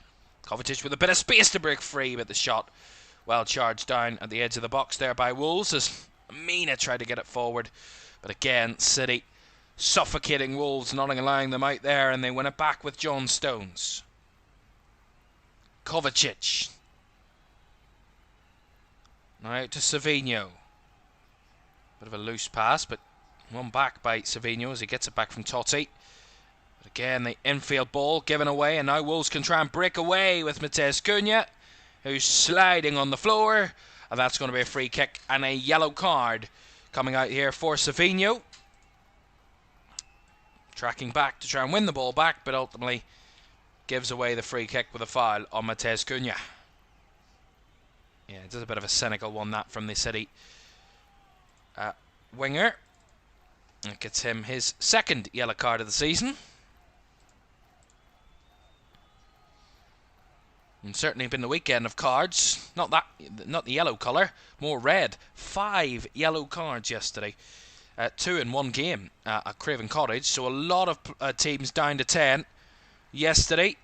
Kovacic with a bit of space to break free, but the shot well charged down at the edge of the box there by Wolves as Mina tried to get it forward. But again, City suffocating Wolves, not allowing them out there, and they win it back with John Stones. Kovacic. Now out to Savinho. Bit of a loose pass, but won back by Savinho as he gets it back from Totti. But again, the infield ball given away, and now Wolves can try and break away with Matheus Cunha, who's sliding on the floor, and that's going to be a free kick and a yellow card coming out here for Savinho. Tracking back to try and win the ball back, but ultimately gives away the free kick with a foul on Matheus Cunha. Yeah, it is a bit of a cynical one, that, from the City winger. It gets him his second yellow card of the season. And certainly been the weekend of cards. Not the yellow colour, more red. 5 yellow cards yesterday. 2 in one game at Craven Cottage. So a lot of teams down to 10 yesterday.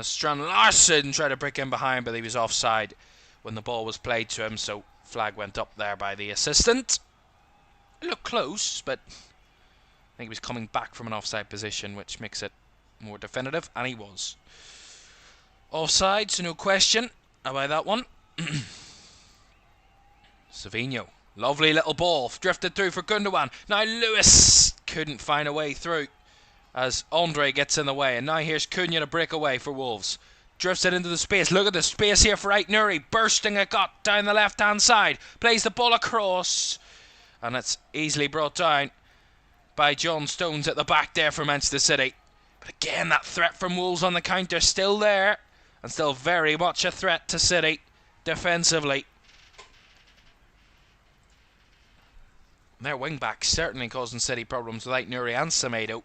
Strand Larsen tried to break in behind, but he was offside when the ball was played to him. So flag went up there by the assistant. It looked close, but I think he was coming back from an offside position, which makes it more definitive, and he was. Offside, so no question about that one. Savinho Lovely little ball. Drifted through for Gundogan. Now Lewis couldn't find a way through as Andre gets in the way. And now here's Cunha to break away for Wolves. Drifts it into the space. Look at the space here for Aït-Nouri. Bursting a gut down the left-hand side. Plays the ball across. And it's easily brought down by John Stones at the back there for Manchester City. But again, that threat from Wolves on the counter still there. And still very much a threat to City defensively. Their wing-backs certainly causing City problems with Aït-Nouri and Semedo.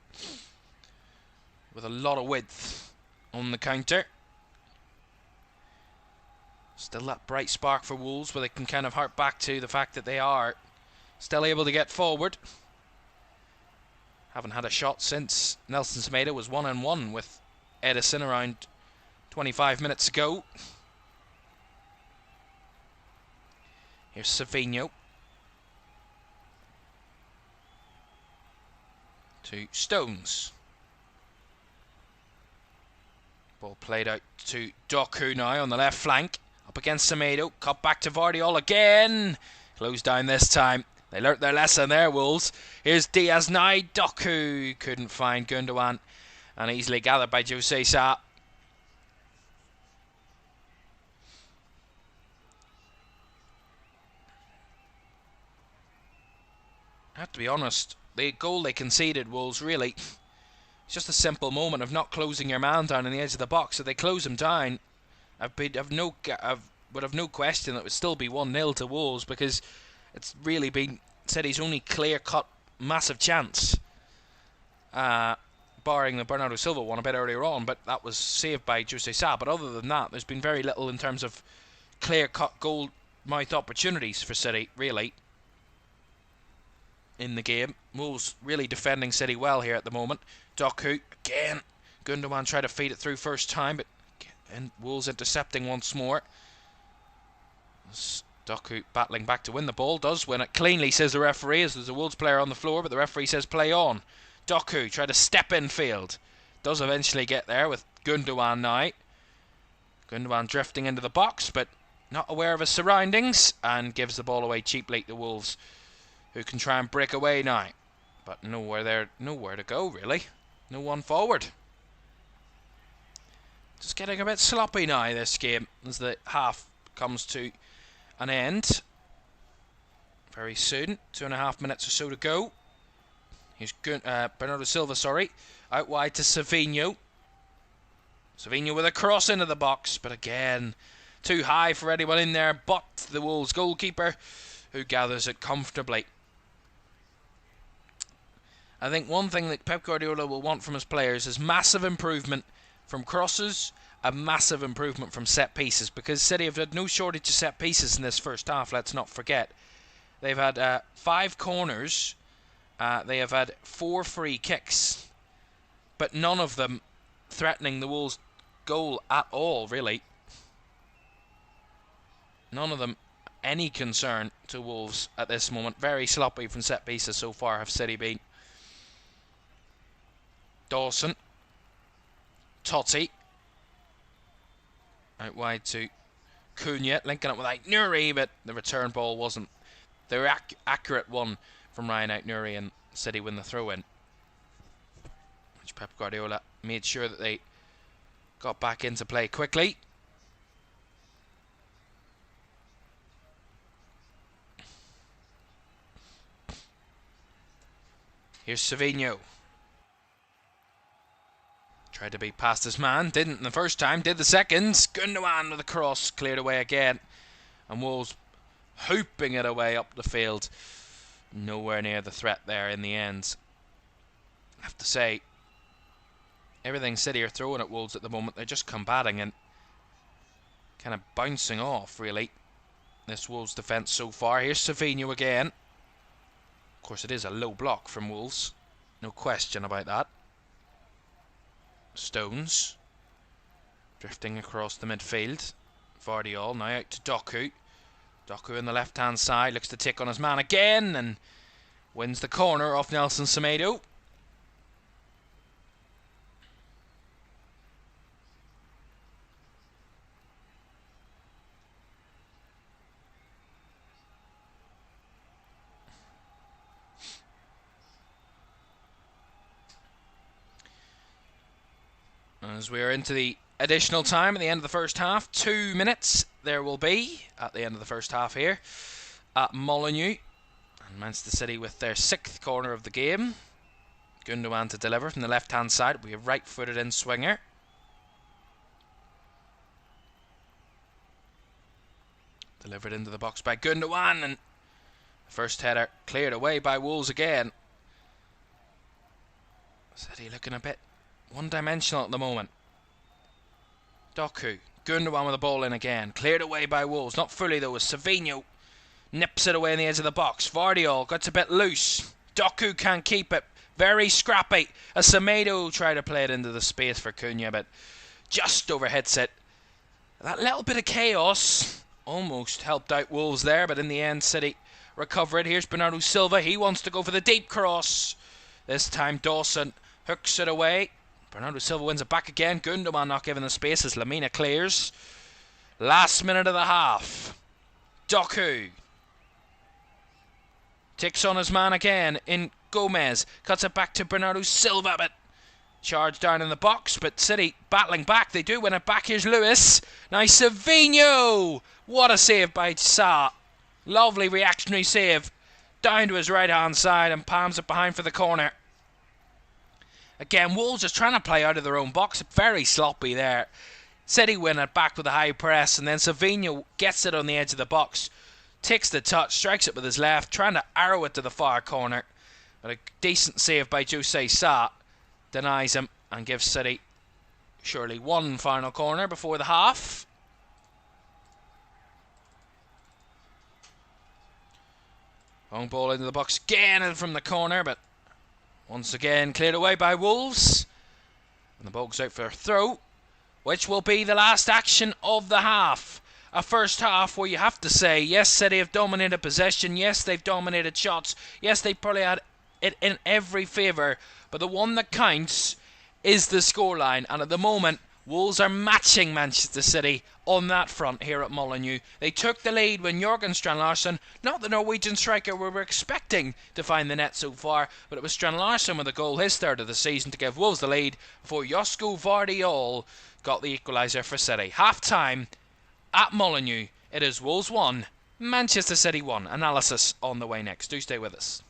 With a lot of width on the counter. Still that bright spark for Wolves where they can kind of hark back to the fact that they are still able to get forward. Haven't had a shot since Nelson Semedo was 1-1 with Edison around 25 minutes ago. Here's Savinho. To Stones. Ball played out to Doku now on the left flank. Up against Semedo. Cut back to Vardiol again. Closed down this time. They learnt their lesson there, Wolves. Here's Diaz now. Doku couldn't find Gundogan. And easily gathered by Jose Sa. I have to be honest. The goal they conceded, Wolves, really, it's just a simple moment of not closing your man down on the edge of the box. If they close him down, I would have no question that it would still be 1-0 to Wolves, because it's really been City's only clear-cut massive chance, barring the Bernardo Silva one a bit earlier on, but that was saved by Jose Sa. But other than that, there's been very little in terms of clear-cut goal-mouth opportunities for City, really, in the game. Wolves really defending City well here at the moment. Doku again. Gundogan tried to feed it through first time, but and Wolves intercepting once more. Doku battling back to win the ball. Does win it cleanly, says the referee, as there's a Wolves player on the floor, but the referee says play on. Doku tried to step in field. Does eventually get there with Gundogan now. Gundogan drifting into the box, but not aware of his surroundings, and gives the ball away cheaply to Wolves, who can try and break away now. But nowhere to go, really. No one forward. Just getting a bit sloppy now, this game, as the half comes to an end. Very soon. 2.5 minutes or so to go. Here's Bernardo Silva, out wide to Savinho. Savinho with a cross into the box, but again, too high for anyone in there but the Wolves goalkeeper, who gathers it comfortably. I think one thing that Pep Guardiola will want from his players is massive improvement from crosses, a massive improvement from set pieces, because City have had no shortage of set pieces in this first half, let's not forget. They've had 5 corners, they have had 4 free kicks, but none of them threatening the Wolves' goal at all, really. None of them any concern to Wolves at this moment. Very sloppy from set pieces so far have City been. Dawson. Totti. Out wide to Cunha, linking up with Aït-Nouri, but the return ball wasn't the accurate one from Ryan Aït-Nouri, and City win the throw-in, which Pep Guardiola made sure that they got back into play quickly. Here's Savinho. Tried to be past his man, didn't the first time, did the second. Gundogan with a cross, cleared away again. And Wolves hooping it away up the field. Nowhere near the threat there in the end. I have to say, everything City are throwing at Wolves at the moment, they're just combating and kind of bouncing off, really, this Wolves defence so far. Here's Savinho again. Of course, it is a low block from Wolves. No question about that. Stones drifting across the midfield. Vardiol now out to Doku. Doku on the left hand side looks to take on his man again and wins the corner off Nelson Semedo. As we are into the additional time at the end of the first half, 2 minutes there will be at the end of the first half here at Molineux. And Manchester City with their 6th corner of the game. Gundogan to deliver from the left-hand side. We have right-footed in swinger. Delivered into the box by Gundogan, and the first header cleared away by Wolves again. City looking a bit one-dimensional at the moment. Doku, Gundogan with the ball in again. Cleared away by Wolves, not fully though, as Savinho nips it away on the edge of the box. Vardiol gets a bit loose. Doku can't keep it. Very scrappy. As Semedo tried to play it into the space for Cunha, but just overhits it. That little bit of chaos almost helped out Wolves there, but in the end City recover it. Here's Bernardo Silva. He wants to go for the deep cross. This time Dawson hooks it away. Bernardo Silva wins it back again. Gundogan not given the space as Lamina clears. Last minute of the half. Doku takes on his man again in Gomez. Cuts it back to Bernardo Silva, but charge down in the box. But City battling back. They do win it back. Here's Lewis. Now Savinho. What a save by Sa. Lovely reactionary save. Down to his right hand side and palms it behind for the corner. Again, Wolves just trying to play out of their own box. Very sloppy there. City win it back with a high press, and then Savinho gets it on the edge of the box. Takes the touch, strikes it with his left, trying to arrow it to the far corner. But a decent save by Jose Sa denies him and gives City surely one final corner before the half. Long ball into the box again and from the corner, but once again cleared away by Wolves. And the ball goes out for a throw, which will be the last action of the half. A first half where you have to say, yes, City have dominated possession, yes, they've dominated shots, yes, they probably had it in every favour, but the one that counts is the scoreline, and at the moment Wolves are matching Manchester City on that front here at Molineux. They took the lead when Jørgen Strand Larsen, not the Norwegian striker we were expecting to find the net so far, but it was Strand Larsen with a goal, his third of the season, to give Wolves the lead before Josko Vardiol got the equaliser for City. Half time at Molineux. It is Wolves 1, Manchester City 1. Analysis on the way next. Do stay with us.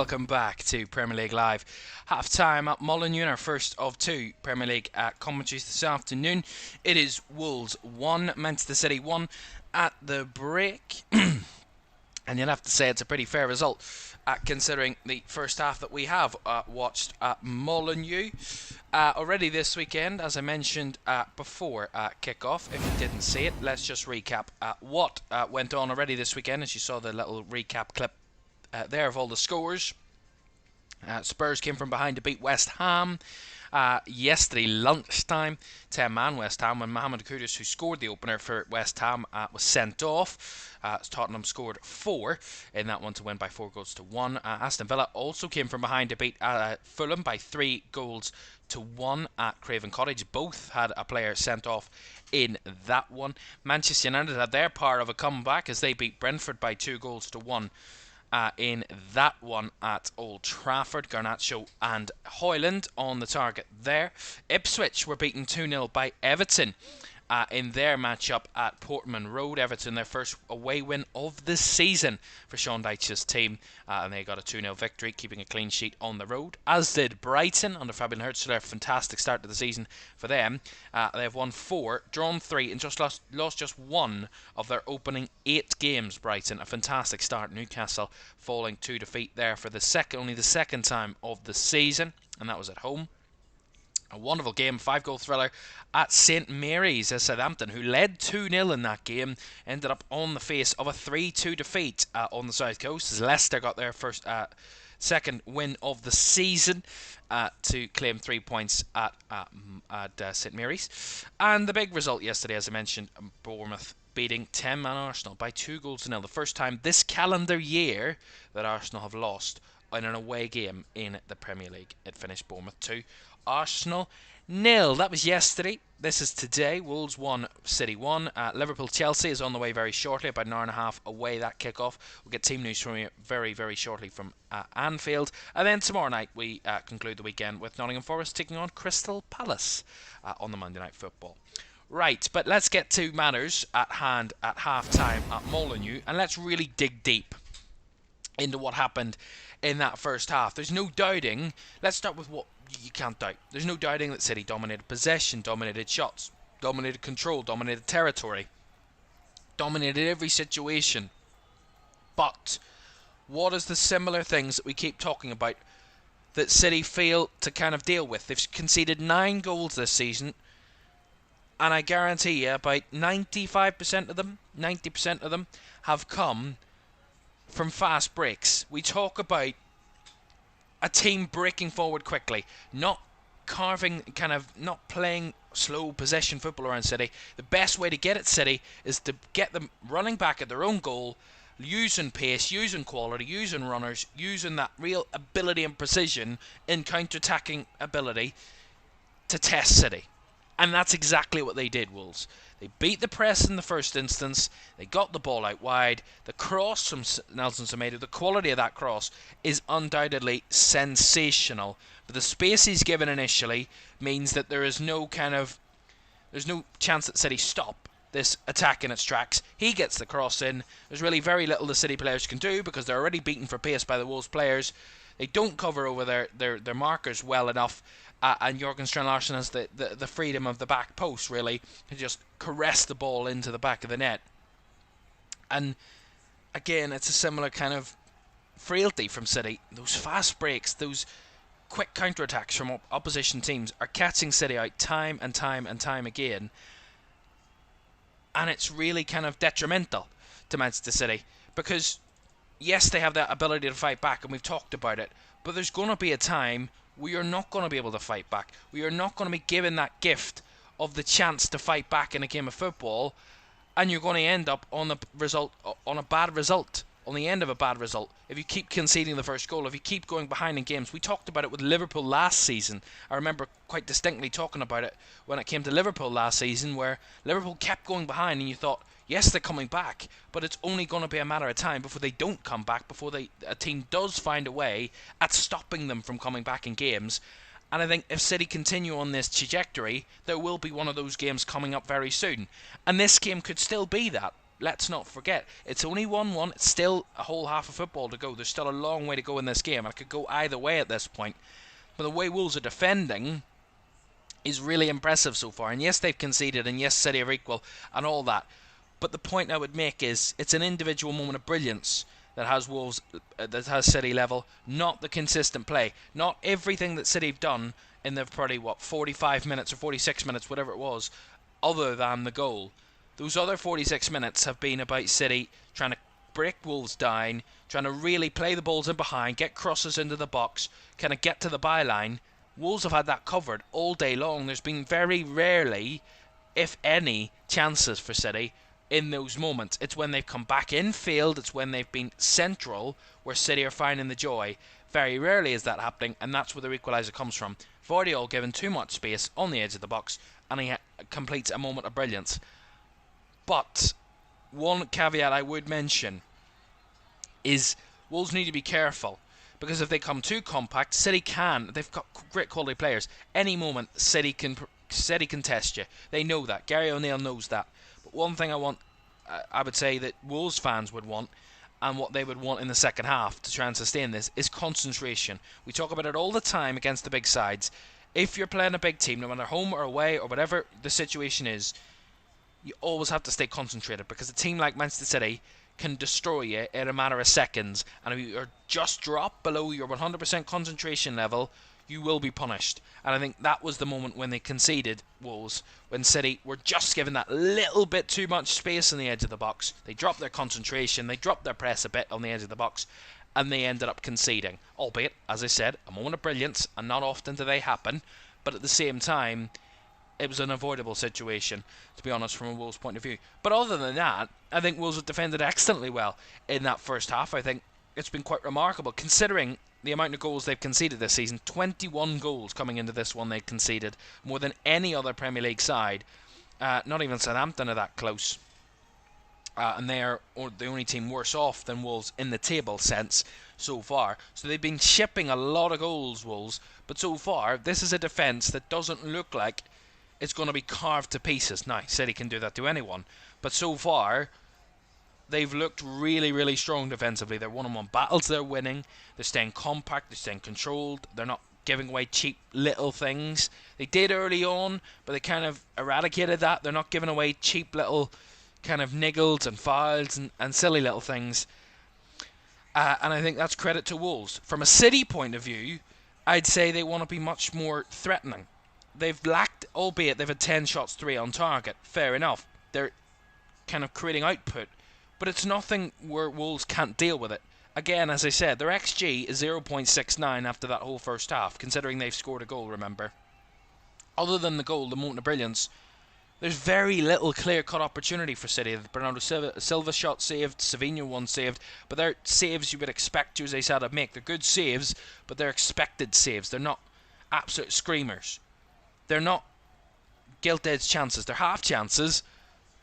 Welcome back to Premier League Live. Half time at Molineux, our first of two Premier League commentaries this afternoon. It is Wolves 1, Manchester City 1 at the break. And you'll have to say it's a pretty fair result considering the first half that we have watched at Molineux already this weekend, as I mentioned before kick-off. If you didn't see it, let's just recap what went on already this weekend, as you saw the little recap clip there of all the scores. Spurs came from behind to beat West Ham yesterday lunchtime. 10-man West Ham, when Mohamed Kudus, who scored the opener for West Ham, was sent off. Tottenham scored 4 in that one to win by 4 goals to 1. Aston Villa also came from behind to beat Fulham by 3 goals to 1 at Craven Cottage. Both had a player sent off in that one. Manchester United had their part of a comeback as they beat Brentford by 2 goals to 1. In that one at Old Trafford. Garnacho and Højlund on the target there. Ipswich were beaten 2-0 by Everton in their matchup at Portman Road. Everton, their first away win of the season for Sean Dyche's team, and they got a 2-0 victory, keeping a clean sheet on the road, as did Brighton under Fabian Hurtzler. Fantastic start to the season for them. They have won 4, drawn 3, and just lost just 1 of their opening 8 games. Brighton, a fantastic start. Newcastle falling to defeat there for only the second time of the season, and that was at home. A wonderful game, 5-goal thriller at St Mary's as Southampton, who led 2-0 in that game, ended up on the face of a 3-2 defeat on the South Coast as Leicester got their second win of the season to claim 3 points at St Mary's. And the big result yesterday, as I mentioned, Bournemouth beating 10-man Arsenal by 2 goals to 0. The first time this calendar year that Arsenal have lost in an away game in the Premier League. It finished Bournemouth 2, Arsenal 0. That was yesterday. This is today. Wolves 1, City 1. Liverpool-Chelsea is on the way very shortly, about an hour and a half away, that kick-off. We'll get team news from you very, very shortly from Anfield. And then tomorrow night we conclude the weekend with Nottingham Forest taking on Crystal Palace on the Monday Night Football. Right, but let's get to matters at hand at half-time at Molineux, and let's really dig deep into what happened in that first half. There's no doubting. Let's start with what you can't doubt. There's no doubting that City dominated possession, dominated shots, dominated control, dominated territory, dominated every situation. But what is the similar things that we keep talking about that City fail to kind of deal with? They've conceded 9 goals this season, and I guarantee you about 95% of them, 90% of them have come from fast breaks. We talk about a team breaking forward quickly, not playing slow possession football around City. The best way to get at City is to get them running back at their own goal, using pace, using quality, using runners, using that real ability and precision in counter-attacking ability to test City. And that's exactly what they did, Wolves. They beat the press in the first instance. They got the ball out wide. The cross from Nelson Semedo, the quality of that cross is undoubtedly sensational. But the space he's given initially means that there's no chance that City stop this attack in its tracks. He gets the cross in. There's really very little the City players can do because they're already beaten for pace by the Wolves players. They don't cover over their markers well enough. And Jørgen Strand Larsen has the freedom of the back post, really, to just caress the ball into the back of the net. And again, it's a similar kind of frailty from City. Those fast breaks, those quick counter-attacks from opposition teams are catching City out time and time and time again. And it's really kind of detrimental to Manchester City. Because, yes, they have that ability to fight back, and we've talked about it. But there's going to be a time we are not going to be able to fight back. We are not going to be given that gift of the chance to fight back in a game of football, and you're going to end up on a bad result, on the end of a bad result. If you keep conceding the first goal, if you keep going behind in games. We talked about it with Liverpool last season. I remember quite distinctly talking about it when it came to Liverpool last season, where Liverpool kept going behind and you thought, yes, they're coming back, but it's only going to be a matter of time before they don't come back, before a team does find a way at stopping them from coming back in games. And I think if City continue on this trajectory, there will be one of those games coming up very soon. And this game could still be that. Let's not forget, it's only 1-1. It's still a whole half of football to go. There's still a long way to go in this game, and it could go either way at this point. But the way Wolves are defending is really impressive so far. And yes, they've conceded, and yes, City are equal, and all that. But the point I would make is, it's an individual moment of brilliance that has Wolves, that has City level, not the consistent play, not everything that City have done in the probably 45 minutes or 46 minutes, whatever it was, other than the goal. Those other 46 minutes have been about City trying to break Wolves down, trying to really play the balls in behind, get crosses into the box, kind of get to the byline. Wolves have had that covered all day long. There's been very rarely, if any, chances for City in those moments. It's when they've come back in field, it's when they've been central, where City are finding the joy. Very rarely is that happening, and that's where the equaliser comes from. Vardiol given too much space on the edge of the box, and he completes a moment of brilliance. But one caveat I would mention is Wolves need to be careful, because if they come too compact, City they've got great quality players. Any moment, City can test you. They know that. Gary O'Neill knows that. But one thing I would say that Wolves fans would want, and what they would want in the second half to try and sustain this, is concentration. We talk about it all the time against the big sides. If you're playing a big team, no matter home or away or whatever the situation is, you always have to stay concentrated, because a team like Manchester City can destroy you in a matter of seconds, and if you are just drop below your 100% concentration level, you will be punished. And I think that was the moment when they conceded, Wolves, when City were just given that little bit too much space on the edge of the box. They dropped their concentration, they dropped their press a bit on the edge of the box, and they ended up conceding. Albeit, as I said, a moment of brilliance, and not often do they happen, but at the same time, it was an avoidable situation, to be honest, from a Wolves point of view. But other than that, I think Wolves have defended excellently well in that first half. I think it's been quite remarkable, considering the amount of goals they've conceded this season. 21 goals coming into this one they conceded, more than any other Premier League side. Not even Southampton are that close. And they are the only team worse off than Wolves in the table sense so far. So they've been shipping a lot of goals, Wolves. But so far, this is a defence that doesn't look like it's going to be carved to pieces. Now, City can do that to anyone. But so far, they've looked really, really strong defensively. Their one-on-one battles they're winning. They're staying compact. They're staying controlled. They're not giving away cheap little things. They did early on, but they kind of eradicated that. They're not giving away cheap little kind of niggles and fouls and silly little things. And I think that's credit to Wolves. From a City point of view, I'd say they want to be much more threatening. They've lacked, albeit they've had 10 shots, 3 on target. Fair enough. They're kind of creating output. But it's nothing where Wolves can't deal with it. Again, as I said, their XG is 0.69 after that whole first half, considering they've scored a goal, remember. Other than the goal, the moment of brilliance, there's very little clear-cut opportunity for City. The Bernardo Silva shot saved, Savinho one saved, but they're saves you would expect Jose Sa to make. They're good saves, but they're expected saves. They're not absolute screamers. They're not gilt-edged chances. They're half chances,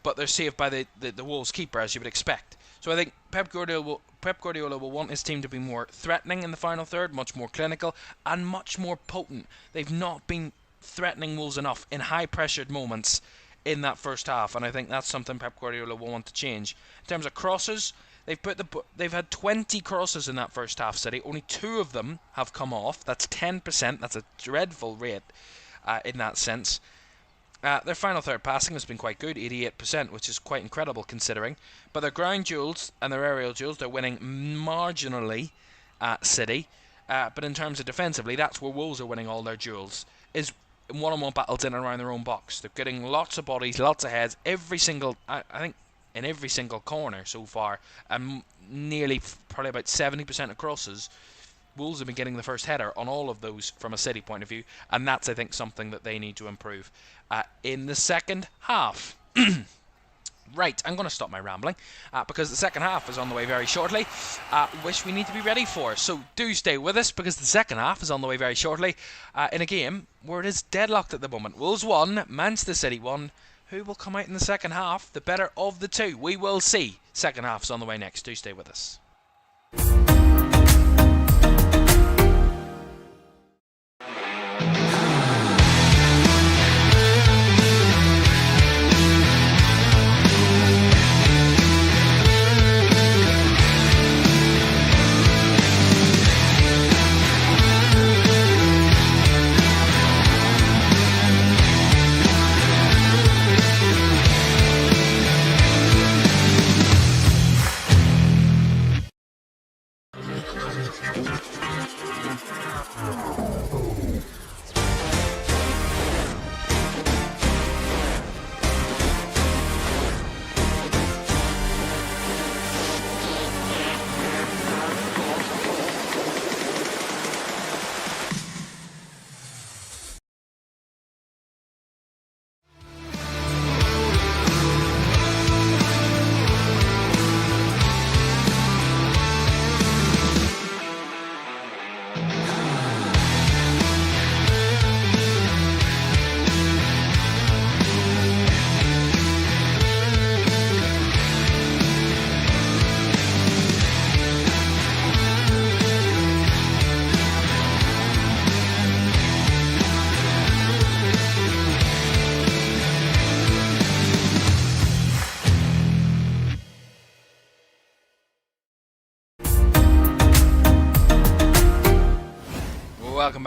but they're saved by the Wolves keeper, as you would expect. So I think Pep Guardiola will want his team to be more threatening in the final third, much more clinical, and much more potent. They've not been threatening Wolves enough in high-pressured moments in that first half, and I think that's something Pep Guardiola will want to change. In terms of crosses, they've had 20 crosses in that first half, City. Only 2 of them have come off. That's 10%. That's a dreadful rate in that sense. Their final third passing has been quite good, 88%, which is quite incredible considering. But their ground duels and their aerial duels, they're winning marginally at City. But in terms of defensively, that's where Wolves are winning all their duels, is in one-on-one battles in and around their own box. They're getting lots of bodies, lots of heads, I think in every single corner so far, and nearly probably about 70% of crosses. Wolves have been getting the first header on all of those from a City point of view, and that's, I think, something that they need to improve in the second half. Right, I'm going to stop my rambling because the second half is on the way very shortly, which we need to be ready for. So do stay with us, because the second half is on the way very shortly in a game where it is deadlocked at the moment. Wolves 1, Manchester City 1. Who will come out in the second half? The better of the two. We will see. Second half's on the way next. Do stay with us.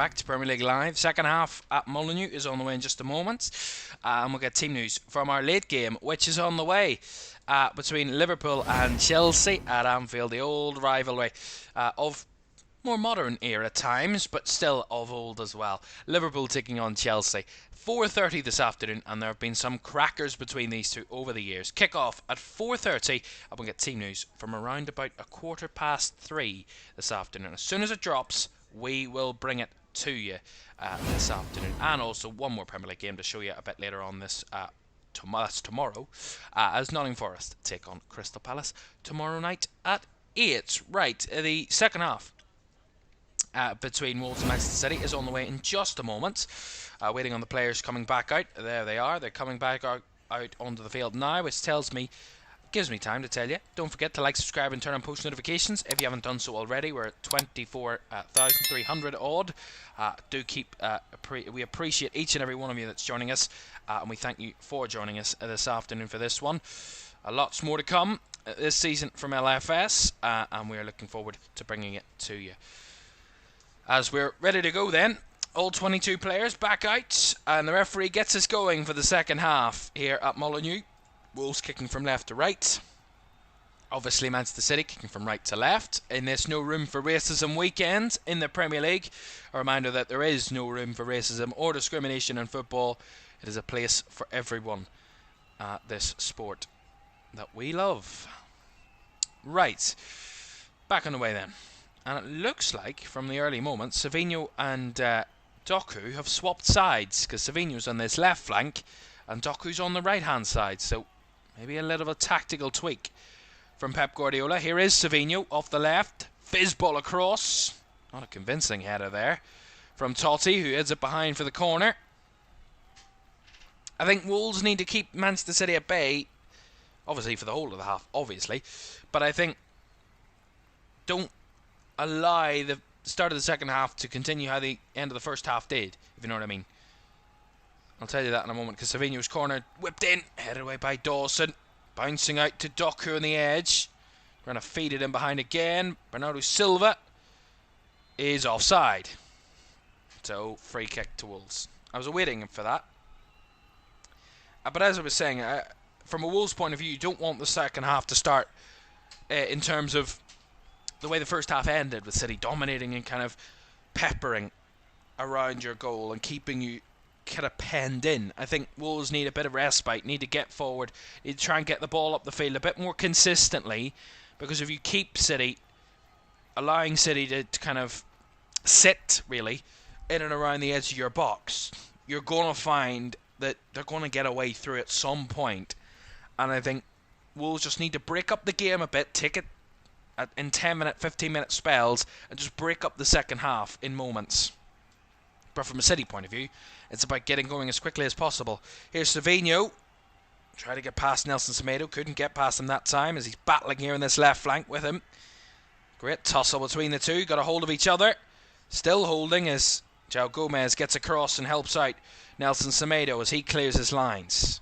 back to Premier League Live. Second half at Molineux is on the way in just a moment. And we'll get team news from our late game, which is on the way between Liverpool and Chelsea at Anfield. The old rivalry of more modern era times, but still of old as well. Liverpool taking on Chelsea. 4:30 this afternoon, and there have been some crackers between these two over the years. Kick off at 4:30, and we'll get team news from around about 3:15 this afternoon. As soon as it drops, we will bring it to you this afternoon. And also one more Premier League game to show you a bit later on this tomorrow, as Nottingham Forest take on Crystal Palace tomorrow night at 8. Right, the second half between Wolves and Manchester City is on the way in just a moment. Waiting on the players coming back out. There they are. They're coming back out onto the field now, which gives me time to tell you. Don't forget to like, subscribe, and turn on post notifications if you haven't done so already. We're at 24,300 odd. We appreciate each and every one of you that's joining us, and we thank you for joining us this afternoon for this one. Lots more to come this season from LFS, and we're looking forward to bringing it to you. As we're ready to go then, all 22 players back out, and the referee gets us going for the second half here at Molineux. Wolves kicking from left to right. Obviously Manchester City kicking from right to left. In this no room for racism weekend in the Premier League, a reminder that there is no room for racism or discrimination in football. It is a place for everyone. This sport that we love. Right, back on the way then. And it looks like, from the early moments, Savinho and Doku have swapped sides, because Savinho's on this left flank and Doku's on the right-hand side. So maybe a little of a tactical tweak from Pep Guardiola. Here is Savinho off the left. Fizz ball across. Not a convincing header there from Totti, who heads it behind for the corner. I think Wolves need to keep Manchester City at bay, obviously for the whole of the half, obviously. But I think don't allow the start of the second half to continue how the end of the first half did, if you know what I mean. I'll tell you that in a moment, because Savinho's corner whipped in, headed away by Dawson, bouncing out to Doku on the edge. We're going to feed it in behind again. Bernardo Silva is offside. So, free kick to Wolves. I was waiting for that. But as I was saying, from a Wolves point of view, you don't want the second half to start in terms of the way the first half ended, with City dominating and kind of peppering around your goal and keeping you kind of penned in. I think Wolves need a bit of respite, need to get forward, need to try and get the ball up the field a bit more consistently, because if you keep City, allowing City to kind of sit, really, in and around the edge of your box, you're going to find that they're going to get away through at some point. And I think Wolves just need to break up the game a bit, take it in 10-minute, 15-minute spells, and just break up the second half in moments. But from a City point of view, it's about getting going as quickly as possible. Here's Savinho. Tried to get past Nelson Semedo. Couldn't get past him that time, as he's battling here in this left flank with him. Great tussle between the two. Got a hold of each other. Still holding as João Gomez gets across and helps out Nelson Semedo as he clears his lines.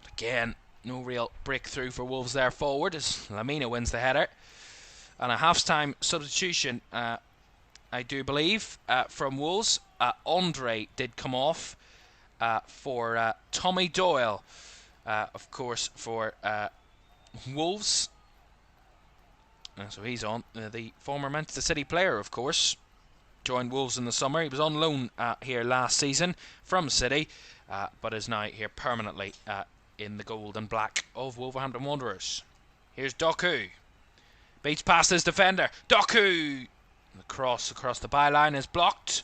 But again, no real breakthrough for Wolves there forward, as Lamina wins the header. And a half-time substitution, I do believe, from Wolves. Andre did come off for Tommy Doyle, of course, for Wolves. So he's on. The former Manchester City player, of course, joined Wolves in the summer. He was on loan here last season from City, but is now here permanently in the gold and black of Wolverhampton Wanderers. Here's Doku. Beats past his defender. Doku! The cross across the byline is blocked.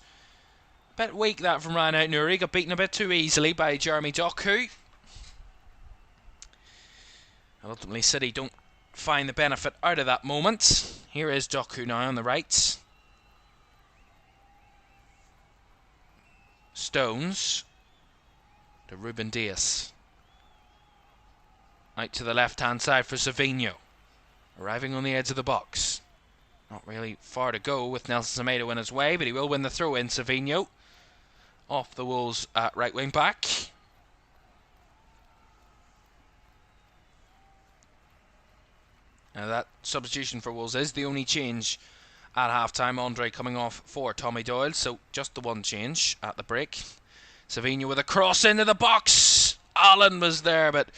Bit weak that from Ryan Out-Nouri. Got beaten a bit too easily by Jeremy Doku. And ultimately City don't find the benefit out of that moment. Here is Doku now on the right. Stones to Ruben Dias. Out to the left-hand side for Savinho. Arriving on the edge of the box. Not really far to go with Nelson Semedo in his way, but he will win the throw-in. Savinho off the Wolves right wing back. Now that substitution for Wolves is the only change at half-time. Andre coming off for Tommy Doyle, so just the one change at the break. Savinho with a cross into the box. Allen was there, but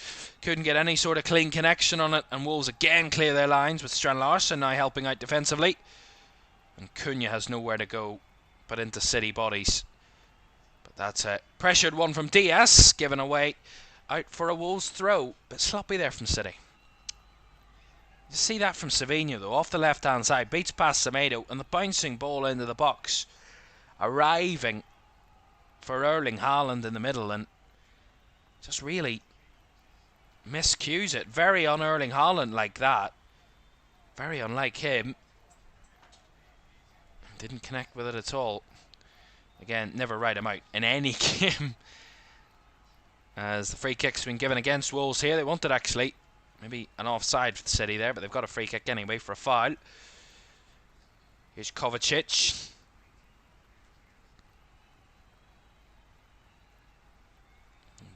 couldn't get any sort of clean connection on it, and Wolves again clear their lines with Strand Larsen now helping out defensively. And Cunha has nowhere to go but into City bodies. But that's a pressured one from Diaz, given away out for a Wolves throw. Bit sloppy there from City. You see that from Savinho though, off the left hand side, beats past Semedo, and the bouncing ball into the box, arriving for Erling Haaland in the middle, and just really miscues it. Very on Erling Haaland like that. Very unlike him. Didn't connect with it at all. Again, never write him out in any game. As the free kick's been given against Wolves here. They wanted actually maybe an offside for the City there, but they've got a free kick anyway for a foul. Here's Kovacic.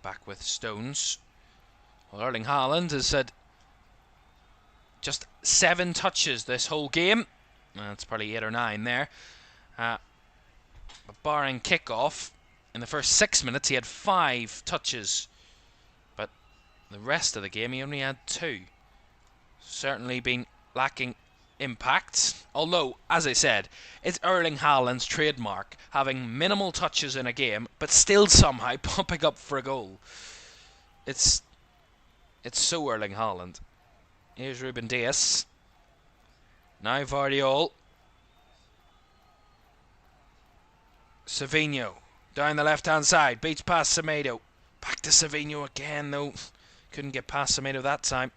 Back with Stones. Well, Erling Haaland has had just 7 touches this whole game. That's probably 8 or 9 there. But barring kickoff, in the first 6 minutes he had 5 touches. But the rest of the game he only had 2. Certainly been lacking impact. Although, as I said, it's Erling Haaland's trademark, having minimal touches in a game, but still somehow popping up for a goal. It's so Erling Haaland. Here's Ruben Dias. Now Vardiol. Savinho down the left hand side, beats past Semedo. Back to Savinho again though. Couldn't get past Semedo that time.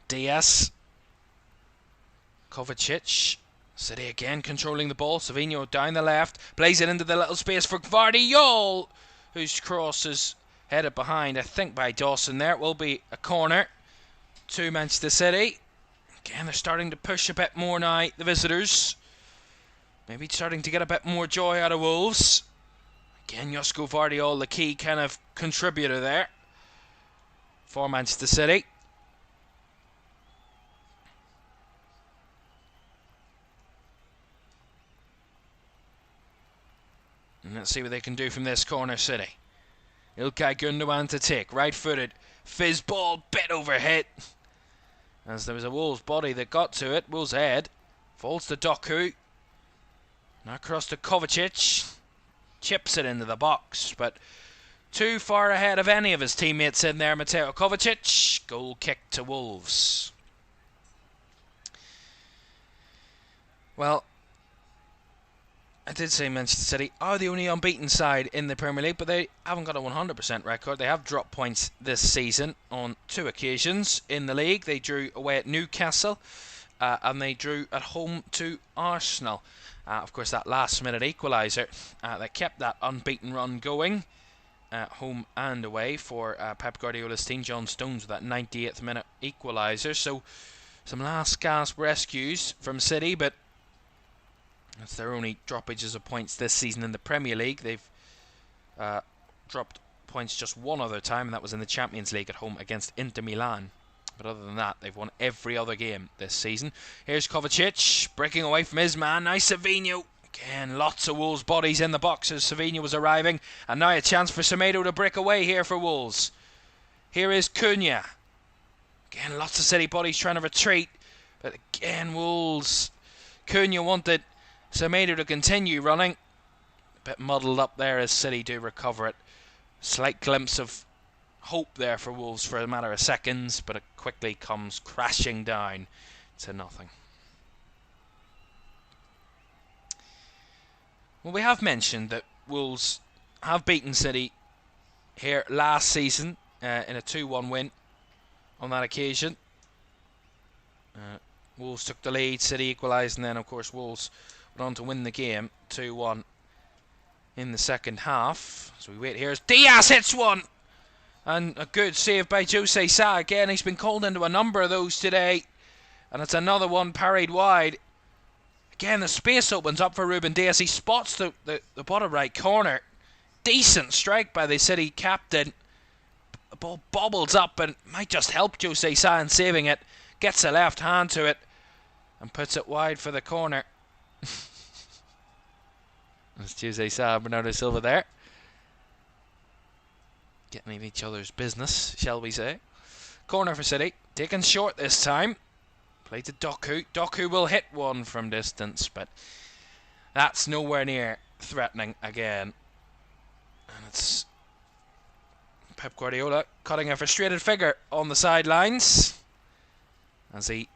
Diaz. Kovacic. City again controlling the ball. Savinho down the left, plays it into the little space for Vardiol, whose cross is headed behind, I think, by Dawson there. It will be a corner to Manchester City. Again, they're starting to push a bit more now, the visitors. Maybe starting to get a bit more joy out of Wolves. Again, Josko Vardiol, the key kind of contributor there for Manchester City. And let's see what they can do from this corner, City. Ilkay Gundogan to take, right-footed, fizz ball, bit overhit. As there was a Wolves body that got to it, Wolves head, falls to Doku. Now across to Kovacic, chips it into the box, but too far ahead of any of his teammates in there. Mateo Kovacic, goal kick to Wolves. Well, I did say Manchester City are the only unbeaten side in the Premier League, but they haven't got a 100% record. They have dropped points this season on 2 occasions in the league. They drew away at Newcastle, and they drew at home to Arsenal. Of course, that last-minute equaliser that kept that unbeaten run going, home and away for Pep Guardiola's team. John Stones with that 98th minute equaliser. So, some last-gasp rescues from City, but that's their only droppages of points this season in the Premier League. They've dropped points just one other time, and that was in the Champions League at home against Inter Milan. But other than that, they've won every other game this season. Here's Kovacic, breaking away from his man. Now Savinho. Again, lots of Wolves bodies in the box as Savinho was arriving. And now a chance for Semedo to break away here for Wolves. Here is Cunha. Again, lots of City bodies trying to retreat. But again, Wolves. Cunha wanted Semedo to continue running. A bit muddled up there as City do recover it. Slight glimpse of hope there for Wolves for a matter of seconds, but it quickly comes crashing down to nothing. Well, we have mentioned that Wolves have beaten City here last season in a 2-1 win on that occasion. Wolves took the lead, City equalised, and then of course Wolves went on to win the game 2-1 in the second half. So we wait here as Diaz hits one! And a good save by Jose Sa. Again, he's been called into a number of those today. And it's another one parried wide. Again, the space opens up for Ruben Dias. He spots the bottom right corner. Decent strike by the City captain. The ball bobbles up and might just help Jose Sa in saving it. Gets a left hand to it. and puts it wide for the corner. That's Jose Sa, Bernardo Silva there. Getting in each other's business, shall we say. Corner for City. Taken short this time. Play to Doku. Doku will hit one from distance, but that's nowhere near threatening again. And it's Pep Guardiola cutting a frustrated figure on the sidelines. As he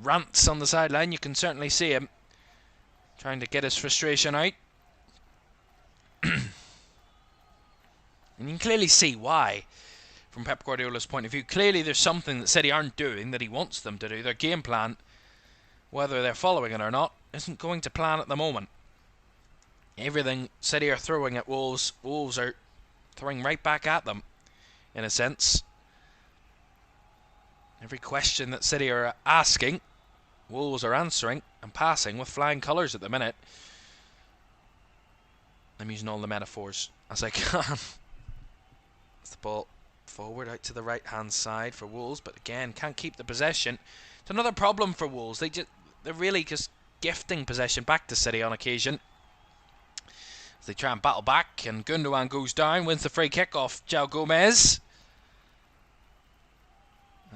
rants on the sideline, you can certainly see him trying to get his frustration out. And you can clearly see why, from Pep Guardiola's point of view. Clearly there's something that City aren't doing that he wants them to do. Their game plan, whether they're following it or not, isn't going to plan at the moment. Everything City are throwing at Wolves, Wolves are throwing right back at them, in a sense. Every question that City are asking, Wolves are answering and passing with flying colours at the minute. I'm using all the metaphors as I can. It's the ball forward out to the right hand side for Wolves, but again can't keep the possession. It's another problem for Wolves. They're really just gifting possession back to City on occasion. As they try and battle back, and Gundogan goes down, wins the free kick off João Gomez.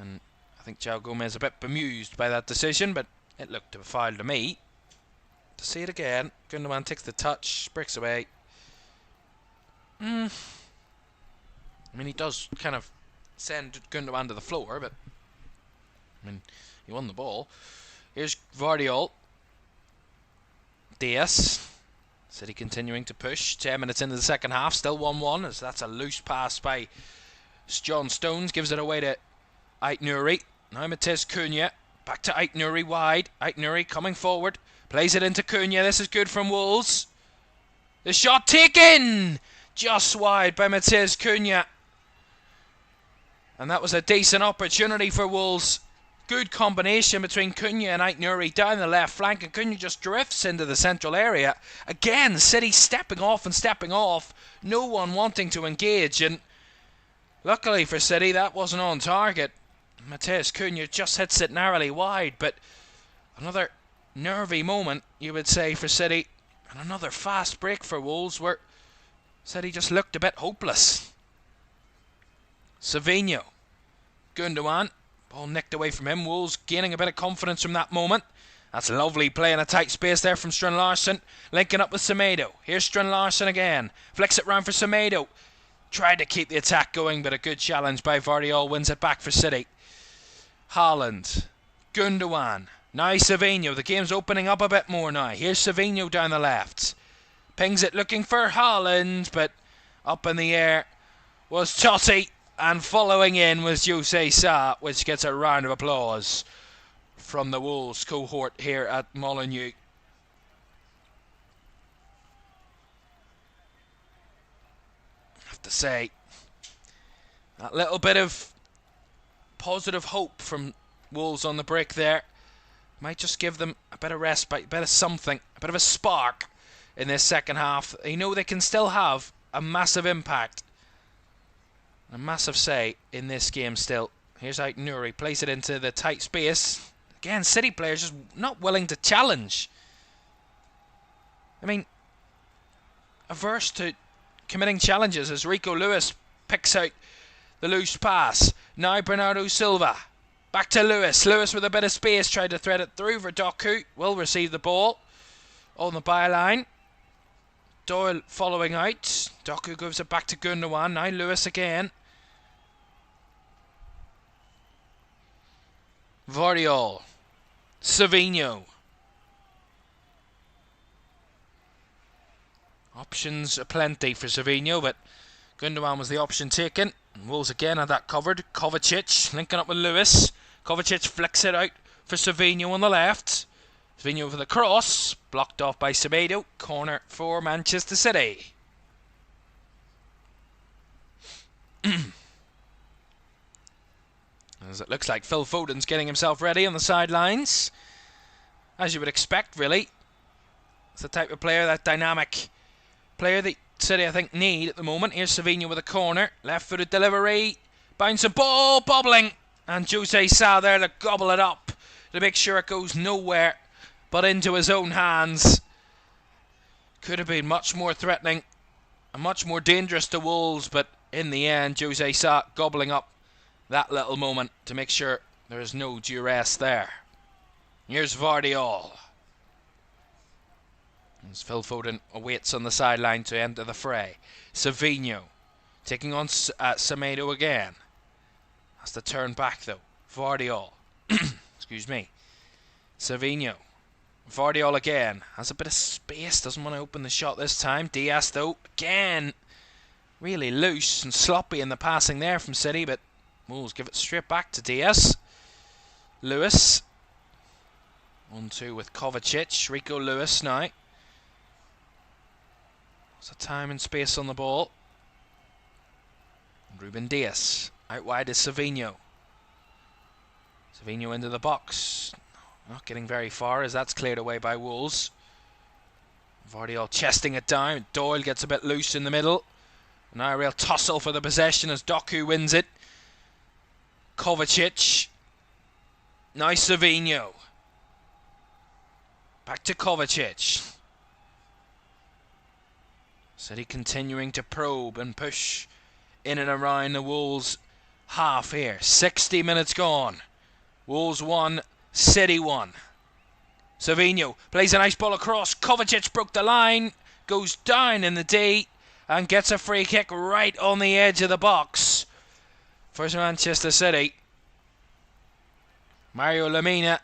And I think João Gomez a bit bemused by that decision, but it looked a foul to me. To see it again, Gundogan takes the touch, breaks away. I mean, he does kind of send Gundogan to the floor, but I mean, he won the ball. Here's Vardiol. Diaz. City continuing to push. 10 minutes into the second half, still 1-1, as that's a loose pass by John Stones. Gives it away to Ait-Nouri. Now Matheus Cunha. Back to Ait-Nouri wide. Ait-Nouri coming forward. Plays it into Cunha. This is good from Wolves. The shot taken! Just wide by Matheus Cunha. And that was a decent opportunity for Wolves. Good combination between Cunha and Ait-Nouri down the left flank, and Cunha just drifts into the central area. Again, City stepping off and stepping off. No one wanting to engage, and luckily for City, that wasn't on target. Matheus Cunha just hits it narrowly wide, but another nervy moment, you would say, for City. And another fast break for Wolves, where City just looked a bit hopeless. Savinho. Gundogan. Ball nicked away from him. Wolves gaining a bit of confidence from that moment. That's lovely play in a tight space there from Strun Larsen. Linking up with Semedo. Here's Strun Larsen again. Flicks it round for Semedo. Tried to keep the attack going, but a good challenge by Vardiol wins it back for City. Haaland. Gundogan. Now Savinho. The game's opening up a bit more now. Here's Savinho down the left. Pings it looking for Haaland, but up in the air was Totti. And following in was Jose Sa, which gets a round of applause from the Wolves cohort here at Molineux. I have to say, that little bit of positive hope from Wolves on the break there might just give them a bit of respite, a bit of something, a bit of a spark in this second half. They know they can still have a massive impact, a massive say in this game still. Here's Ait-Nouri, plays it into the tight space. Again, City players just not willing to challenge. I mean, averse to committing challenges as Rico Lewis picks out the loose pass. Now Bernardo Silva. Back to Lewis. Lewis with a bit of space, tried to thread it through for Doku. Will receive the ball on the byline. Doyle following out. Doku gives it back to Gundogan. Now Lewis again. Vardiol. Savinho. Options aplenty for Savinho, but Gundogan was the option taken. And Wolves again had that covered. Kovacic linking up with Lewis. Kovacic flicks it out for Savinho on the left. Savinho for the cross. Blocked off by Semedo. Corner for Manchester City. As it looks like Phil Foden's getting himself ready on the sidelines. As you would expect, really. It's the type of player, that dynamic player that City, I think, need at the moment. Here's Savinho with a corner. Left-footed delivery. Bouncing ball, bobbling. And Jose Sa there to gobble it up. to make sure it goes nowhere but into his own hands. Could have been much more threatening and much more dangerous to Wolves, but in the end, Jose Sa gobbling up that little moment to make sure there is no duress there. Here's Vardiol. As Phil Foden awaits on the sideline to enter the fray. Savinho taking on Semedo again. Has to turn back though. Vardiol. Excuse me. Savinho. Vardiol again. Has a bit of space. Doesn't want to open the shot this time. Diaz though. Again. Really loose and sloppy in the passing there from City. But Wolves give it straight back to Diaz. Lewis. 1-2 with Kovacic. Rico Lewis now. Lots of time and space on the ball. Ruben Diaz. Out wide is Savinho. Savinho into the box. Not getting very far as that's cleared away by Wolves. Vardiol chesting it down. Doyle gets a bit loose in the middle. Now a real tussle for the possession as Doku wins it. Kovacic. Now Savinho. Back to Kovacic. City continuing to probe and push in and around the Wolves half here. 60 minutes gone. Wolves 1, City 1. Savinho plays a nice ball across. Kovacic broke the line. Goes down in the D and gets a free kick right on the edge of the box for Manchester City. Mario Lemina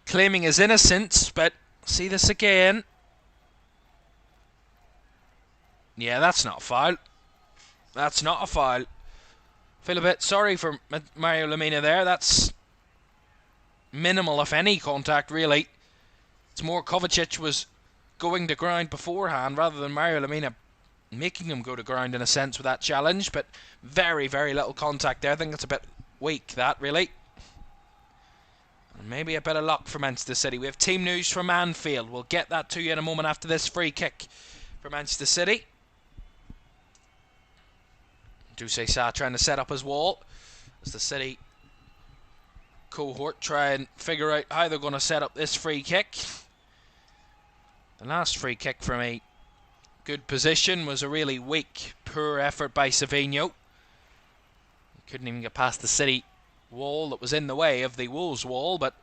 claiming his innocence, but see this again. Yeah, that's not a foul. That's not a foul. Feel a bit sorry for Mario Lemina there. That's minimal, if any, contact, really. It's more Kovacic was going to ground beforehand rather than Mario Lemina making him go to ground in a sense with that challenge. But very, very little contact there. I think it's a bit weak, that, really. And maybe a bit of luck for Manchester City. We have team news from Anfield. We'll get that to you in a moment after this free kick for Manchester City. Jose Sa trying to set up his wall as the City cohort try and figure out how they're going to set up this free kick. The last free kick from a good position was a really weak, poor effort by Savinho. Couldn't even get past the City wall that was in the way of the Wolves wall, but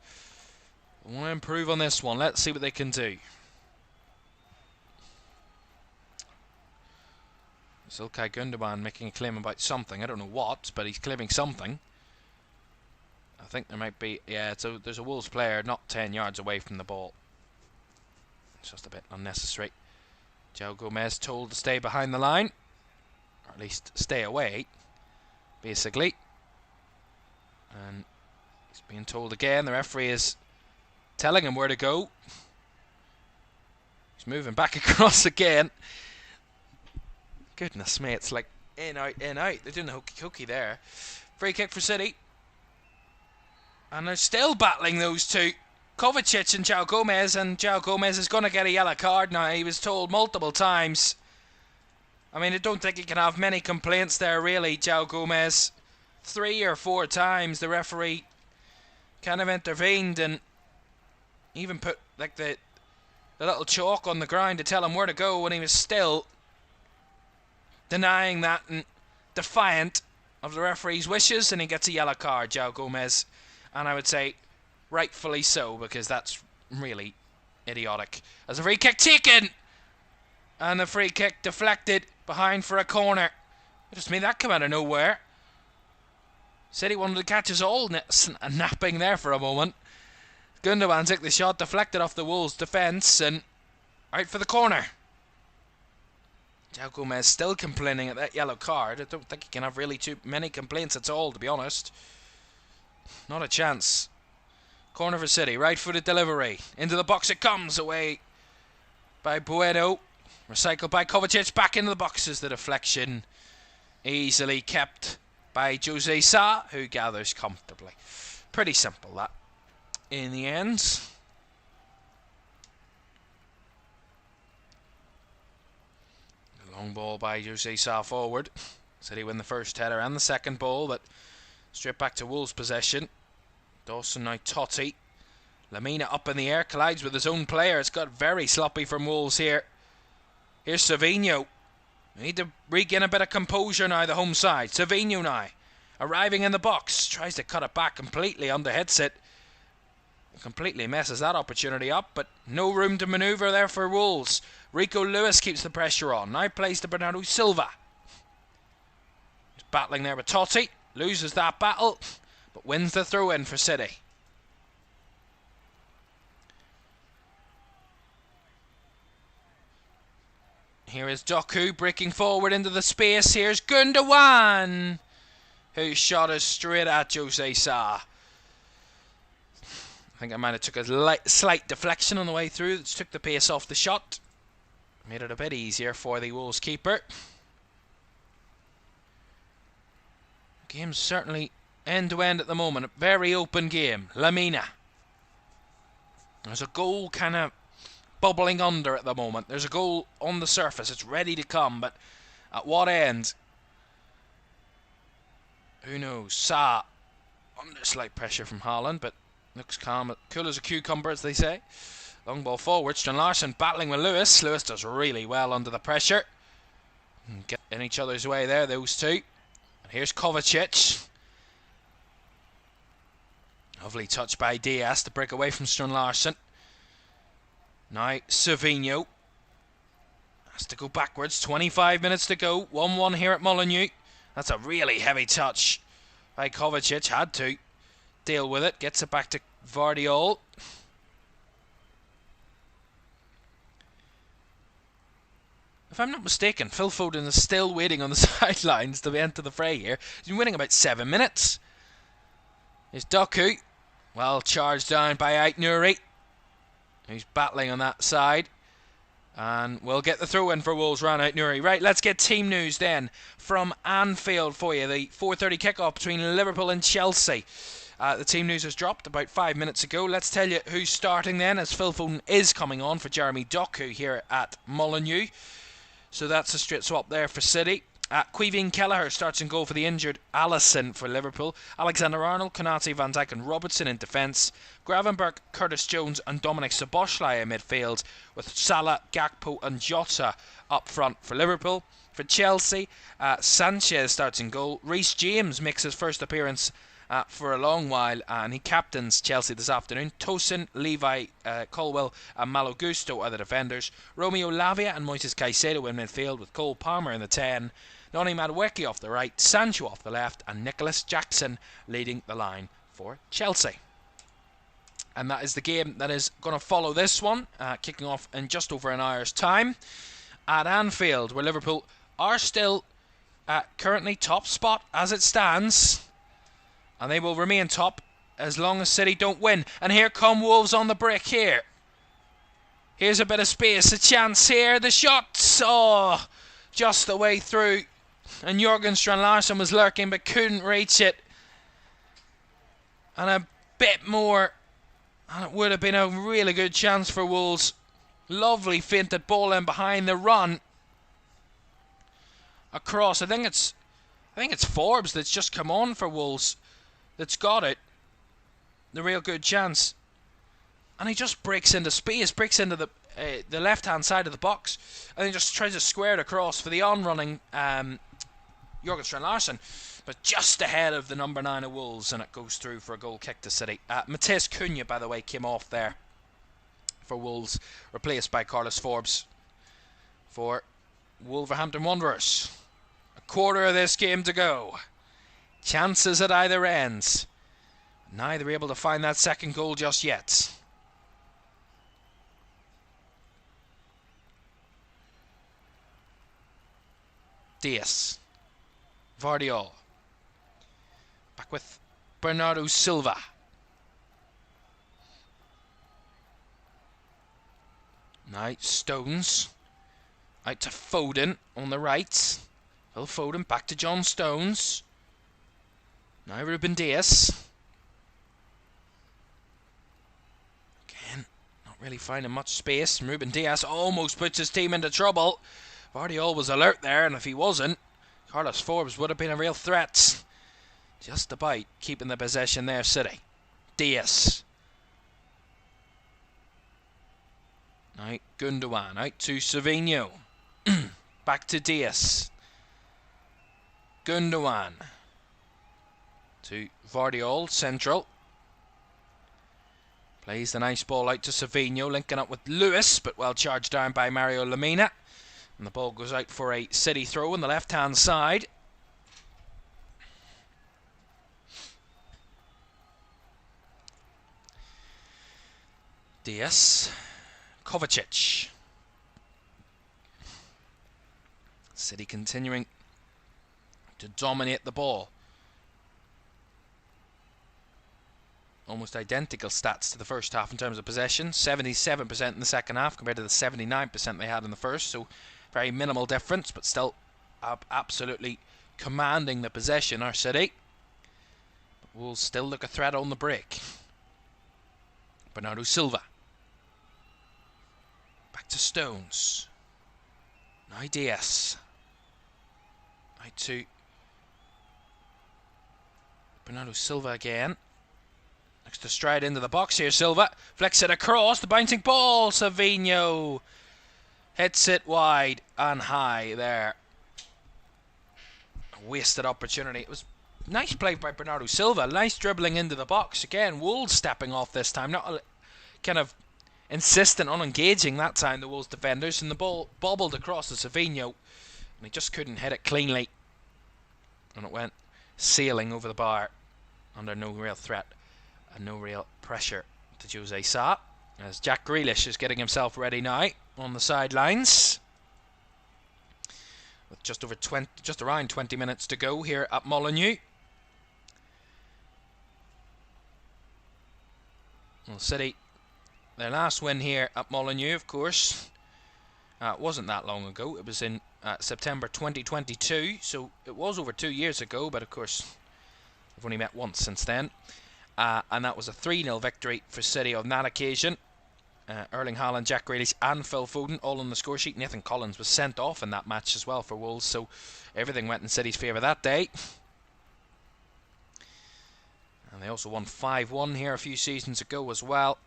I want to improve on this one. Let's see what they can do. Ilkay Gundogan making a claim about something. I don't know what, but he's claiming something. I think there might be... Yeah, so there's a Wolves player not 10 yards away from the ball. It's just a bit unnecessary. João Gomez told to stay behind the line. Or at least stay away, basically. And he's being told again. The referee is telling him where to go. He's moving back across again. Goodness me, it's like in, out, in, out. They're doing the hokey there. Free kick for City. And they're still battling those two. Kovacic and João Gomez. And João Gomez is going to get a yellow card now. He was told multiple times. I mean, I don't think he can have many complaints there, really, João Gomez. 3 or 4 times the referee kind of intervened and even put like the little chalk on the ground to tell him where to go, and he was still denying that and defiant of the referee's wishes, and he gets a yellow card, João Gomez. And I would say rightfully so, because that's really idiotic. As a free kick taken, and the free kick deflected behind for a corner. Just mean that came out of nowhere. City wanted to catch us all napping there for a moment. Gundogan took the shot, deflected off the Wolves' defence, and out for the corner. João Gomez still complaining at that yellow card. I don't think he can have really too many complaints at all, to be honest. Not a chance. Corner for City, right-footed delivery. Into the box it comes, away by Bueno. Recycled by Kovacic, back into the box as the deflection easily kept by Jose Sa, who gathers comfortably. Pretty simple, that, in the end. Long ball by Jose Sa forward. City win the first header and the second ball, but straight back to Wolves' possession. Dawson now Totti. Lamina up in the air, collides with his own player. It's got very sloppy from Wolves here. Here's Savinho. Need to regain a bit of composure now, the home side. Savinho now, arriving in the box. Tries to cut it back completely under headset. Completely messes that opportunity up, but no room to manoeuvre there for Wolves. Rico Lewis keeps the pressure on. Now plays to Bernardo Silva. He's battling there with Totti. Loses that battle, but wins the throw-in for City. Here is Doku breaking forward into the space. Here's Gundogan, whose shot is straight at Jose Sa. I think I might have took a slight deflection on the way through. That took the pace off the shot. Made it a bit easier for the Wolves keeper. Game's certainly end to end at the moment. A very open game. Lamina. There's a goal kind of bubbling under at the moment. There's a goal on the surface. It's ready to come, but at what end? Who knows? Sa under slight pressure from Haaland, but looks calm, cool as a cucumber, as they say. Long ball forward. Strand Larsen battling with Lewis. Lewis does really well under the pressure. Get in each other's way there, those two. And here's Kovacic. Lovely touch by Diaz to break away from Strand Larsen. Now Savinho has to go backwards. 25 minutes to go. 1-1 here at Molineux. That's a really heavy touch by Kovacic. Had to deal with it. Gets it back to Vardiol. If I'm not mistaken, Phil Foden is still waiting on the sidelines to enter the fray here. He's been winning about 7 minutes. Here's Doku. Well charged down by Aït-Nouri, who's battling on that side. And we'll get the throw in for Wolves round Aït-Nouri. Right, let's get team news then from Anfield for you. The 4:30 kickoff between Liverpool and Chelsea. The team news has dropped about 5 minutes ago. Let's tell you who's starting then, as Phil Foden is coming on for Jeremy Doku here at Molineux. So that's a straight swap there for City. Caoimhín Kelleher starts in goal for the injured Alisson for Liverpool. Alexander-Arnold, Konate, Van Dijk and Robertson in defence. Gravenberch, Curtis Jones and Dominic Szoboszlai in midfield, with Salah, Gakpo and Jota up front for Liverpool. For Chelsea, Sanchez starts in goal. Reece James makes his first appearance for a long while, and he captains Chelsea this afternoon. Tosin, Levi, Colwell and Malo Gusto are the defenders. Romeo Lavia and Moises Caicedo in midfield, with Cole Palmer in the 10. Noni Madueke off the right, Sancho off the left, and Nicholas Jackson leading the line for Chelsea. And that is the game that is going to follow this one, kicking off in just over an hour's time at Anfield, where Liverpool are still currently top spot as it stands, and they will remain top as long as City don't win. And here come Wolves on the break here. Here's a bit of space, a chance here, the shot, oh, just the way through. And Jørgen Strand Larsen was lurking but couldn't reach it. And a bit more, and it would have been a really good chance for Wolves. Lovely finted ball in behind the run across. I think it's Forbes that's just come on for Wolves that's got it. The real good chance. And he just breaks into space, breaks into the left-hand side of the box, and he just tries to square it across for the on-running Jørgen Strand Larsen, but just ahead of the number 9 of Wolves, and it goes through for a goal kick to City. Matheus Cunha, by the way, came off there for Wolves, replaced by Carlos Forbes for Wolverhampton Wanderers. A quarter of this game to go. Chances at either ends. Neither able to find that second goal just yet. Diaz. Vardiol. Back with Bernardo Silva. Now Stones. Out to Foden on the right. Phil Foden back to John Stones. Now Ruben Diaz. Again, not really finding much space. Ruben Diaz almost puts his team into trouble. Vardiol was alert there, and if he wasn't, Carlos Forbes would have been a real threat. Just about keeping the possession there, City. Diaz. Now Gundogan out to Savinho. Back to Diaz. Gundogan to Vardiol, central. Plays the nice ball out to Savinho, linking up with Lewis, but well charged down by Mario Lemina. And the ball goes out for a City throw on the left-hand side. Diaz. Kovacic. City continuing to dominate the ball. Almost identical stats to the first half in terms of possession. 77% in the second half compared to the 79% they had in the first. So very minimal difference, but still absolutely commanding the possession, our City. But Wolves still look a threat on the break. Bernardo Silva. Back to Stones. Now Diaz. Now to Bernardo Silva again. Looks to stride into the box here, Silva. Flicks it across, the bouncing ball. Savinho hits it wide and high there. A wasted opportunity. It was nice play by Bernardo Silva. Nice dribbling into the box. Again, Wolves stepping off this time. Not kind of insistent on engaging that time, the Wolves defenders. And the ball bobbled across to Savinho. And he just couldn't hit it cleanly. And it went sailing over the bar under no real threat and no real pressure to Jose Sa, as Jack Grealish is getting himself ready now on the sidelines with just around 20 minutes to go here at Molineux. Well, City, their last win here at Molineux, of course, it wasn't that long ago. It was in September 2022, so it was over 2 years ago, but of course we've only met once since then. And that was a 3-0 victory for City on that occasion. Erling Haaland, Jack Grealish and Phil Foden all on the score sheet. Nathan Collins was sent off in that match as well for Wolves, so everything went in City's favour that day. And they also won 5-1 here a few seasons ago as well.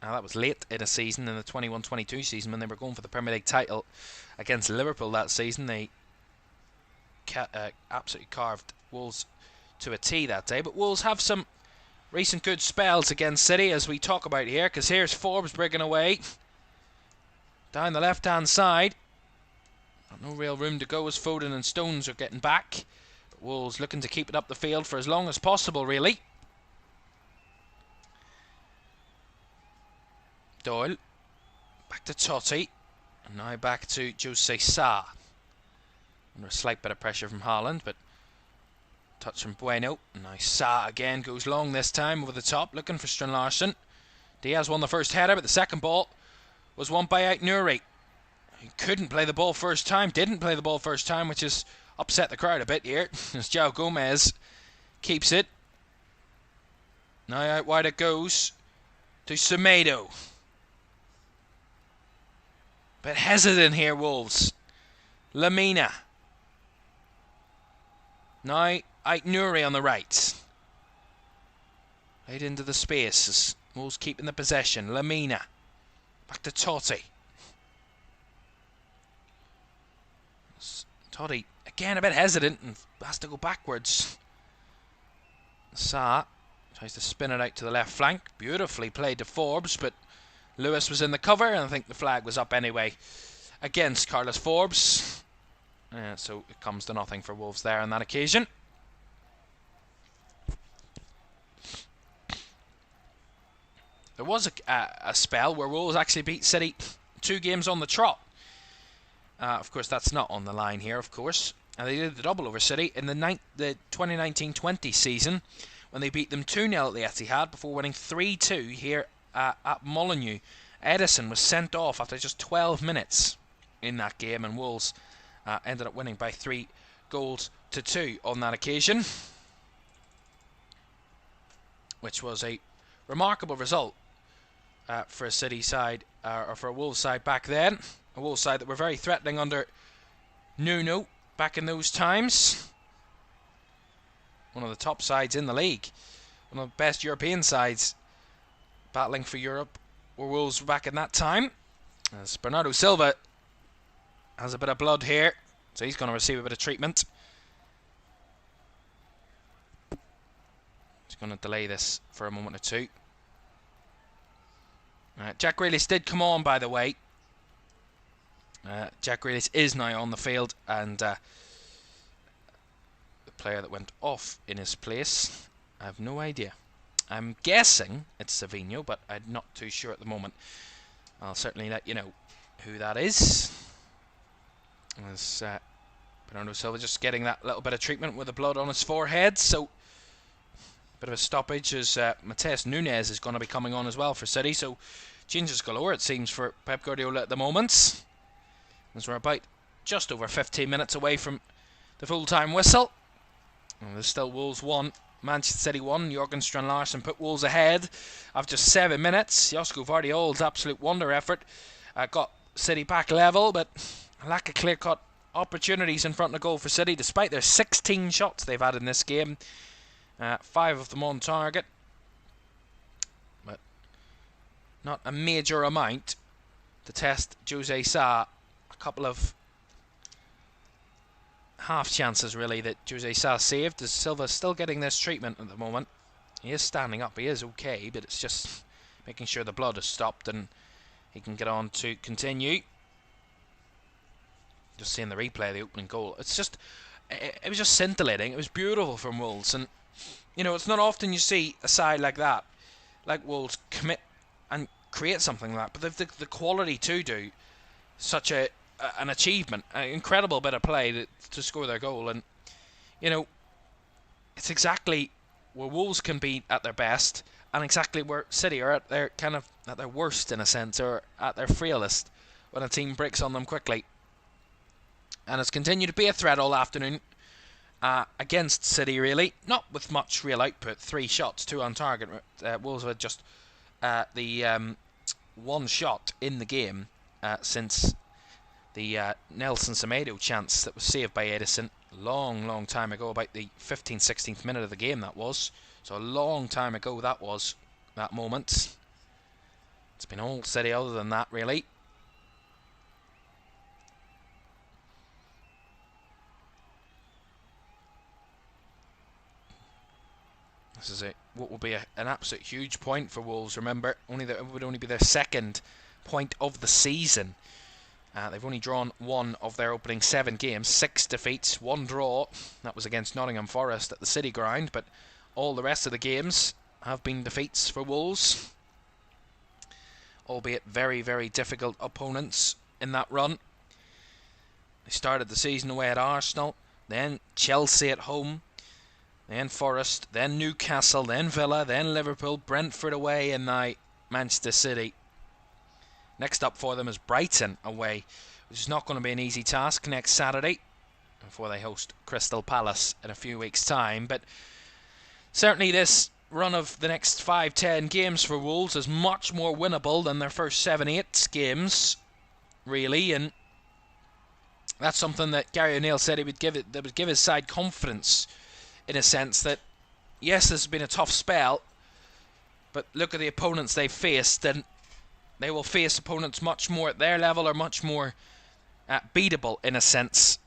Now that was late in a season, in the 21-22 season, when they were going for the Premier League title against Liverpool that season. They absolutely carved Wolves to a T that day. But Wolves have some recent good spells against City, as we talk about here, because here's Forbes breaking away down the left-hand side. No real room to go as Foden and Stones are getting back. But Wolves looking to keep it up the field for as long as possible, really. Doyle. Back to Totti. And now back to Jose Sa. Under a slight bit of pressure from Haaland, but touch from Bueno. Now Sa again goes long this time over the top, looking for Strand-Larsen. Diaz won the first header, but the second ball was won by Aït-Nouri. He couldn't play the ball first time, didn't play the ball first time, which has upset the crowd a bit here, as João Gomez keeps it. Now out wide it goes to Semedo. But hesitant here, Wolves. Lemina. Now Aït-Nouri on the right. Right into the space as Wolves keeping the possession. Lemina. Back to Totti. Totti again a bit hesitant and has to go backwards. Sa tries to spin it out to the left flank. Beautifully played to Forbes, but Lewis was in the cover, and I think the flag was up anyway against Carlos Forbes. So it comes to nothing for Wolves there on that occasion. There was a spell where Wolves actually beat City 2 games on the trot. Of course, that's not on the line here, of course. And they did the double over City in the 2019-20 season, when they beat them 2-0 at the Etihad before winning 3-2 here at Molineux. Edison was sent off after just 12 minutes in that game, and Wolves ended up winning by 3-2 on that occasion, which was a remarkable result for a City side, or for a Wolves side back then. A Wolves side that were very threatening under Nuno back in those times. One of the top sides in the league one of the best European sides battling for Europe were Wolves back in that time. As Bernardo Silva has a bit of blood here, so he's going to receive a bit of treatment. He's going to delay this for a moment or two. Jack Grealish did come on, by the way. Jack Grealish is now on the field, and the player that went off in his place, I have no idea. I'm guessing it's Savinho, but I'm not too sure at the moment. I'll certainly let you know who that is. As Bernardo Silva just getting that little bit of treatment with the blood on his forehead, so bit of a stoppage as Matheus Nunes is going to be coming on as well for City, so changes galore it seems for Pep Guardiola at the moment, as we're about just over 15 minutes away from the full-time whistle. And there's still Wolves 1, Manchester City 1. Jørgen Strand Larsen put Wolves ahead after just 7 minutes. Josko Vardiol's absolute wonder effort got City back level, but a lack of clear-cut opportunities in front of goal for City, despite their 16 shots they've had in this game. 5 of them on target, but not a major amount to test Jose Sa. A couple of half chances really that Jose Sa saved, as Silva's still getting this treatment at the moment. He is standing up, he is okay, but it's just making sure the blood has stopped and he can get on to continue. Just seeing the replay of the opening goal, it's just, it was just scintillating. It was beautiful from Wolves, and you know, it's not often you see a side like that, like Wolves, commit and create something like that, but they've the quality to do such an achievement, an incredible bit of play to score their goal. And you know, it's exactly where Wolves can be at their best, and exactly where City are at their kind of at their worst in a sense, or at their frailest, when a team breaks on them quickly. And it's continued to be a threat all afternoon. Against City, really, not with much real output. 3 shots, 2 on target. Wolves had just the 1 shot in the game since the Nelson Semedo chance that was saved by Edison long time ago, about the 15th, 16th minute of the game that was. So a long time ago that was, that moment. It's been all City other than that, really. This is what will be an absolute huge point for Wolves. Remember, it would only be their 2nd point of the season. They've only drawn 1 of their opening 7 games, 6 defeats, 1 draw. That was against Nottingham Forest at the City ground, but all the rest of the games have been defeats for Wolves, albeit very difficult opponents in that run. They started the season away at Arsenal, then Chelsea at home, then Forest, then Newcastle, then Villa, then Liverpool, Brentford away, and now Manchester City. Next up for them is Brighton away, which is not going to be an easy task next Saturday before they host Crystal Palace in a few weeks' time. But certainly this run of the next 5-10 games for Wolves is much more winnable than their first 7-8 games, really, and that's something that Gary O'Neill said that would give his side confidence, in a sense that, yes, this has been a tough spell, but look at the opponents they've faced, and they will face opponents much more at their level, or much more beatable, in a sense,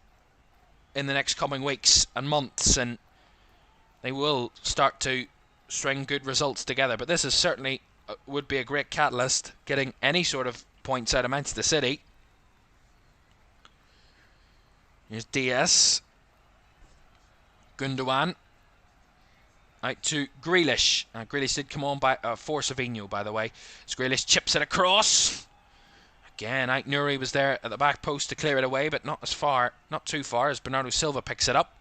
in the next coming weeks and months, and they will start to string good results together. But this is certainly would be a great catalyst, getting any sort of points out of Manchester City. Here's Diaz. Gundogan. Out to Grealish. Grealish did come on for Savinho, by the way. As Grealish chips it across. Again, Ait Nouri was there at the back post to clear it away, but not too far, as Bernardo Silva picks it up.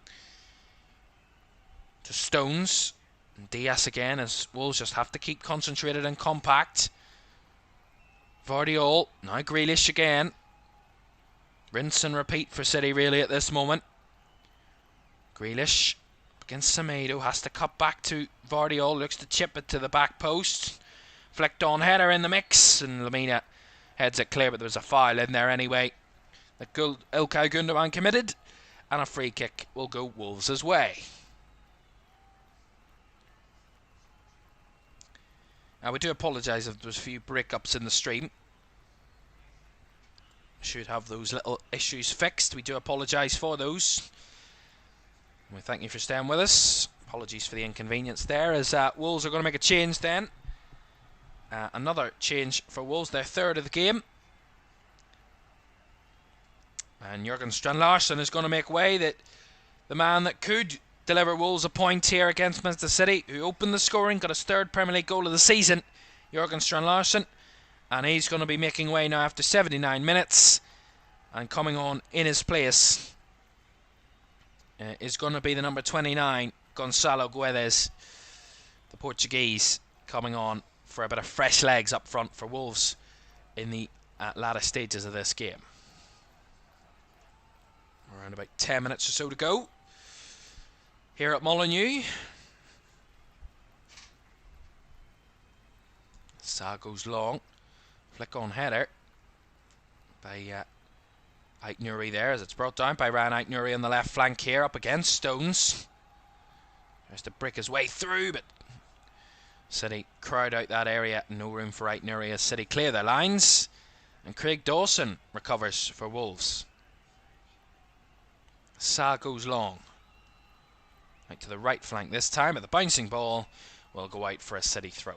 To Stones. And Diaz again, as Wolves just have to keep concentrated and compact. Vardiol. Now Grealish again. Rinse and repeat for City, really, at this moment. Grealish against Semedo, has to cut back to Vardiol, looks to chip it to the back post. Flicked on header in the mix, and Lamina heads it clear, but there was a foul in there anyway. The Ilkay Gundogan committed, and a free kick will go Wolves' way. We do apologise if there's a few breakups in the stream. Should have those little issues fixed. We do apologise for those. We thank you for staying with us. Apologies for the inconvenience there, as Wolves are going to make a change then. Another change for Wolves, their third of the game. And Jurgen Strand-Larsen is going to make way, that the man that could deliver Wolves a point here against Manchester City, who opened the scoring, got his third Premier League goal of the season, Jurgen Strand-Larsen. And he's going to be making way now after 79 minutes. And coming on in his place is going to be the number 29, Gonçalo Guedes, the Portuguese, coming on for a bit of fresh legs up front for Wolves in the latter stages of this game. Around about 10 minutes or so to go here at Molineux. Sa goes long. Flick on header by Aït-Nouri there, as it's brought down by Ryan Aït-Nouri on the left flank here, up against Stones. Tries to break his way through, but City crowd out that area. No room for Aït-Nouri as City clear their lines. And Craig Dawson recovers for Wolves. Sa goes long. Out to the right flank this time, but the bouncing ball will go out for a City throw.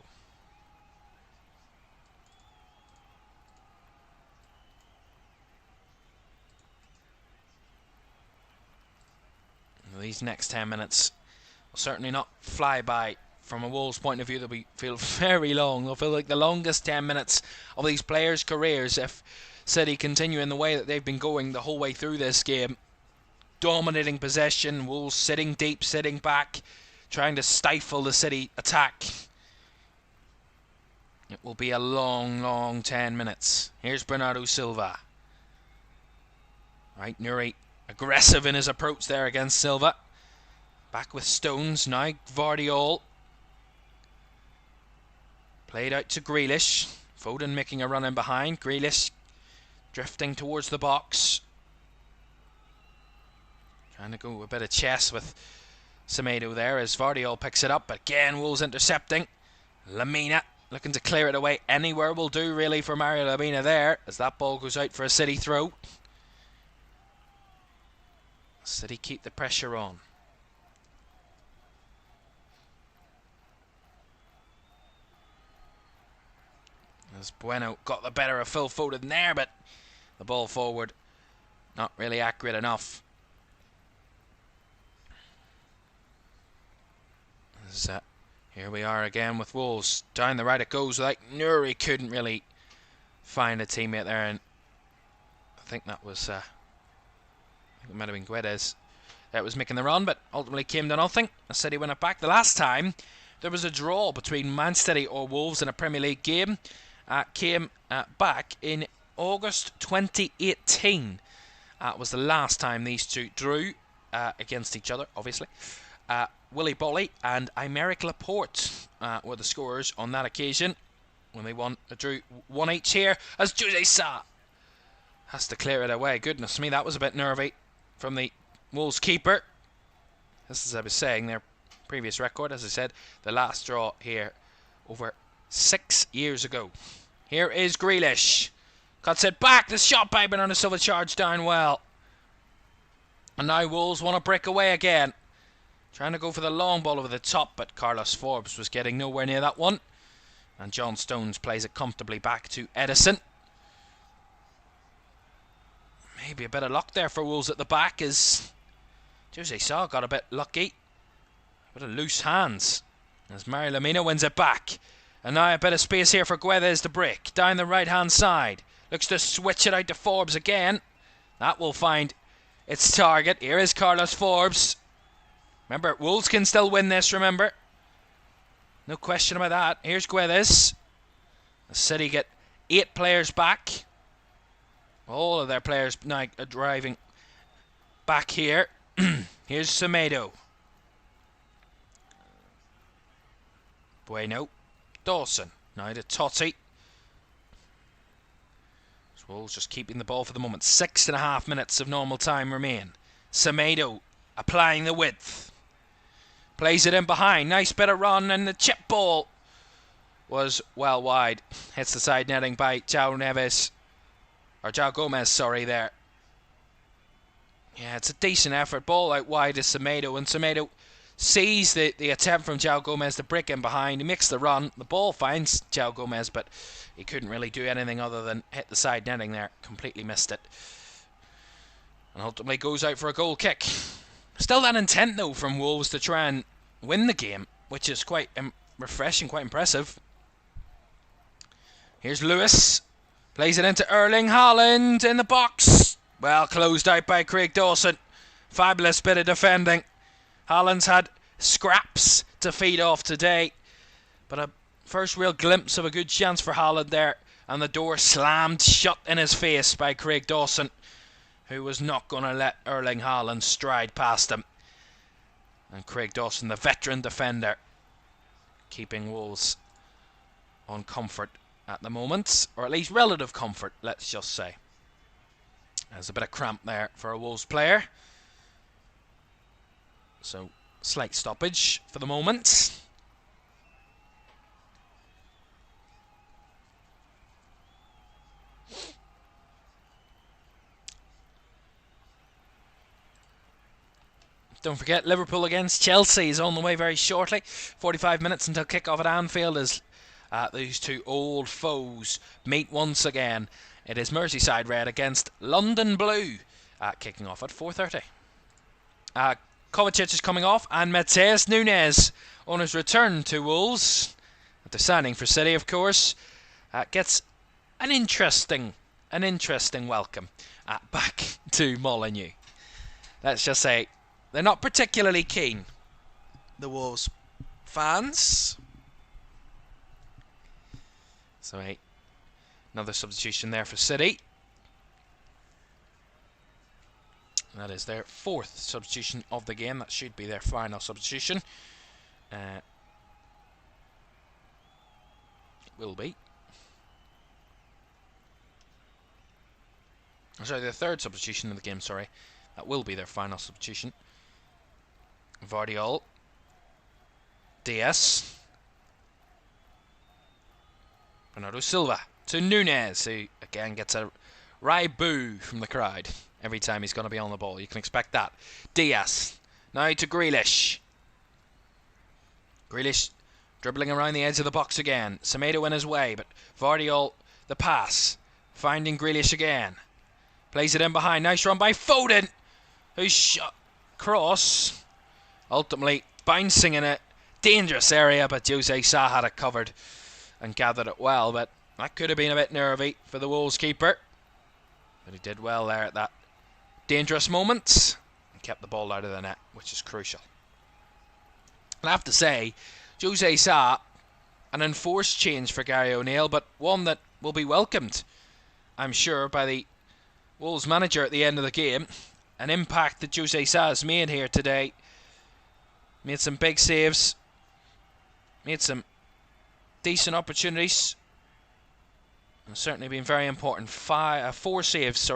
These next 10 minutes will certainly not fly by. From a Wolves point of view, they'll feel very long. They'll feel like the longest 10 minutes of these players' careers if City continue in the way that they've been going the whole way through this game. Dominating possession, Wolves sitting deep, sitting back, trying to stifle the City attack. It will be a long, long 10 minutes. Here's Bernardo Silva. Right, Nuri aggressive in his approach there against Silva. Back with Stones, now Gvardiol. Played out to Grealish. Foden making a run in behind. Grealish drifting towards the box. Trying to go a bit of chess with Semedo there as Gvardiol picks it up. But again, Wolves intercepting. Lamina looking to clear it away. Anywhere will do really for Mario Lamina there, as that ball goes out for a City throw. City keep the pressure on. As Bueno got the better of Phil Foden there, but the ball forward not really accurate enough. As, here we are again with Wolves. Down the right it goes. Like Nuri couldn't really find a teammate there, and I think that was it might have been Guedes that was making the run, but ultimately came to nothing. The City win it back. The last time there was a draw between Man City or Wolves in a Premier League game came back in August 2018. Was the last time these two drew against each other, obviously. Willy Bolly and Aymeric Laporte were the scorers on that occasion when they drew 1 each here, as Jose Sa has to clear it away. Goodness me, that was a bit nervy from the Wolves keeper. This, as I was saying, their previous record, as I said, the last draw here over 6 years ago. Here is Grealish. Cuts it back. The shot by Bernardo Silva charged down well. And now Wolves want to break away again. Trying to go for the long ball over the top, but Carlos Forbes was getting nowhere near that one. And John Stones plays it comfortably back to Edison. Maybe a bit of luck there for Wolves at the back, as Jose Sa got a bit lucky. A bit of loose hands as Mario Lamina wins it back. And now a bit of space here for Guedes to break. Down the right hand side. Looks to switch it out to Forbes again. That will find its target. Here is Carlos Forbes. Remember, Wolves can still win this, remember. No question about that. Here's Guedes. The City get 8 players back. All of their players now are driving back here. Here's Semedo. Bueno. Dawson. Now to Totti. Wolves just keeping the ball for the moment. 6.5 minutes of normal time remain. Semedo applying the width. Plays it in behind. Nice bit of run and the chip ball was well wide. Hits the side netting by João Gomez, sorry, there. Yeah, it's a decent effort. Ball out wide is Semedo, and Semedo sees the attempt from João Gomez to break in behind. He makes the run. The ball finds João Gomez, but he couldn't really do anything other than hit the side netting there. Completely missed it. And ultimately goes out for a goal kick. Still that intent, though, from Wolves to try and win the game, which is quite refreshing, quite impressive. Here's Lewis. Plays it into Erling Haaland in the box. Well closed out by Craig Dawson. Fabulous bit of defending. Haaland's had scraps to feed off today, but a first real glimpse of a good chance for Haaland there, and the door slammed shut in his face by Craig Dawson, who was not going to let Erling Haaland stride past him. And Craig Dawson, the veteran defender, keeping Wolves on comfort at the moment, or at least relative comfort, let's just say. There's a bit of cramp there for a Wolves player. So, slight stoppage for the moment. Don't forget, Liverpool against Chelsea is on the way very shortly. 45 minutes until kick-off at Anfield as these two old foes meet once again. It is Merseyside Red against London Blue, kicking off at 4:30. Kovacic is coming off, and Matheus Nunes on his return to Wolves, after signing for City, of course, gets an interesting welcome back to Molineux. Let's just say they're not particularly keen, the Wolves fans. So another substitution there for City. That is their fourth substitution of the game. That should be their final substitution. It will be. Sorry, their third substitution of the game, sorry. That will be their final substitution. Vardiol. Diaz. Bernardo Silva to Nunes, who again gets a wry boo from the crowd every time he's going to be on the ball. You can expect that. Diaz. Now to Grealish. Grealish dribbling around the edge of the box again. Semedo in his way, but Vardiol, the pass. Finding Grealish again. Plays it in behind. Nice run by Foden, who's shot cross. Ultimately bouncing in a dangerous area, but Jose Sa had it covered and gathered it well. But that could have been a bit nervy for the Wolves keeper. But he did well there at that dangerous moment and kept the ball out of the net, which is crucial. I have to say, Jose Sa, an enforced change for Gary O'Neill, but one that will be welcomed, I'm sure, by the Wolves manager at the end of the game. An impact that Jose Sa has made here today. Made some big saves. Made some decent opportunities. And certainly been very important. Four saves,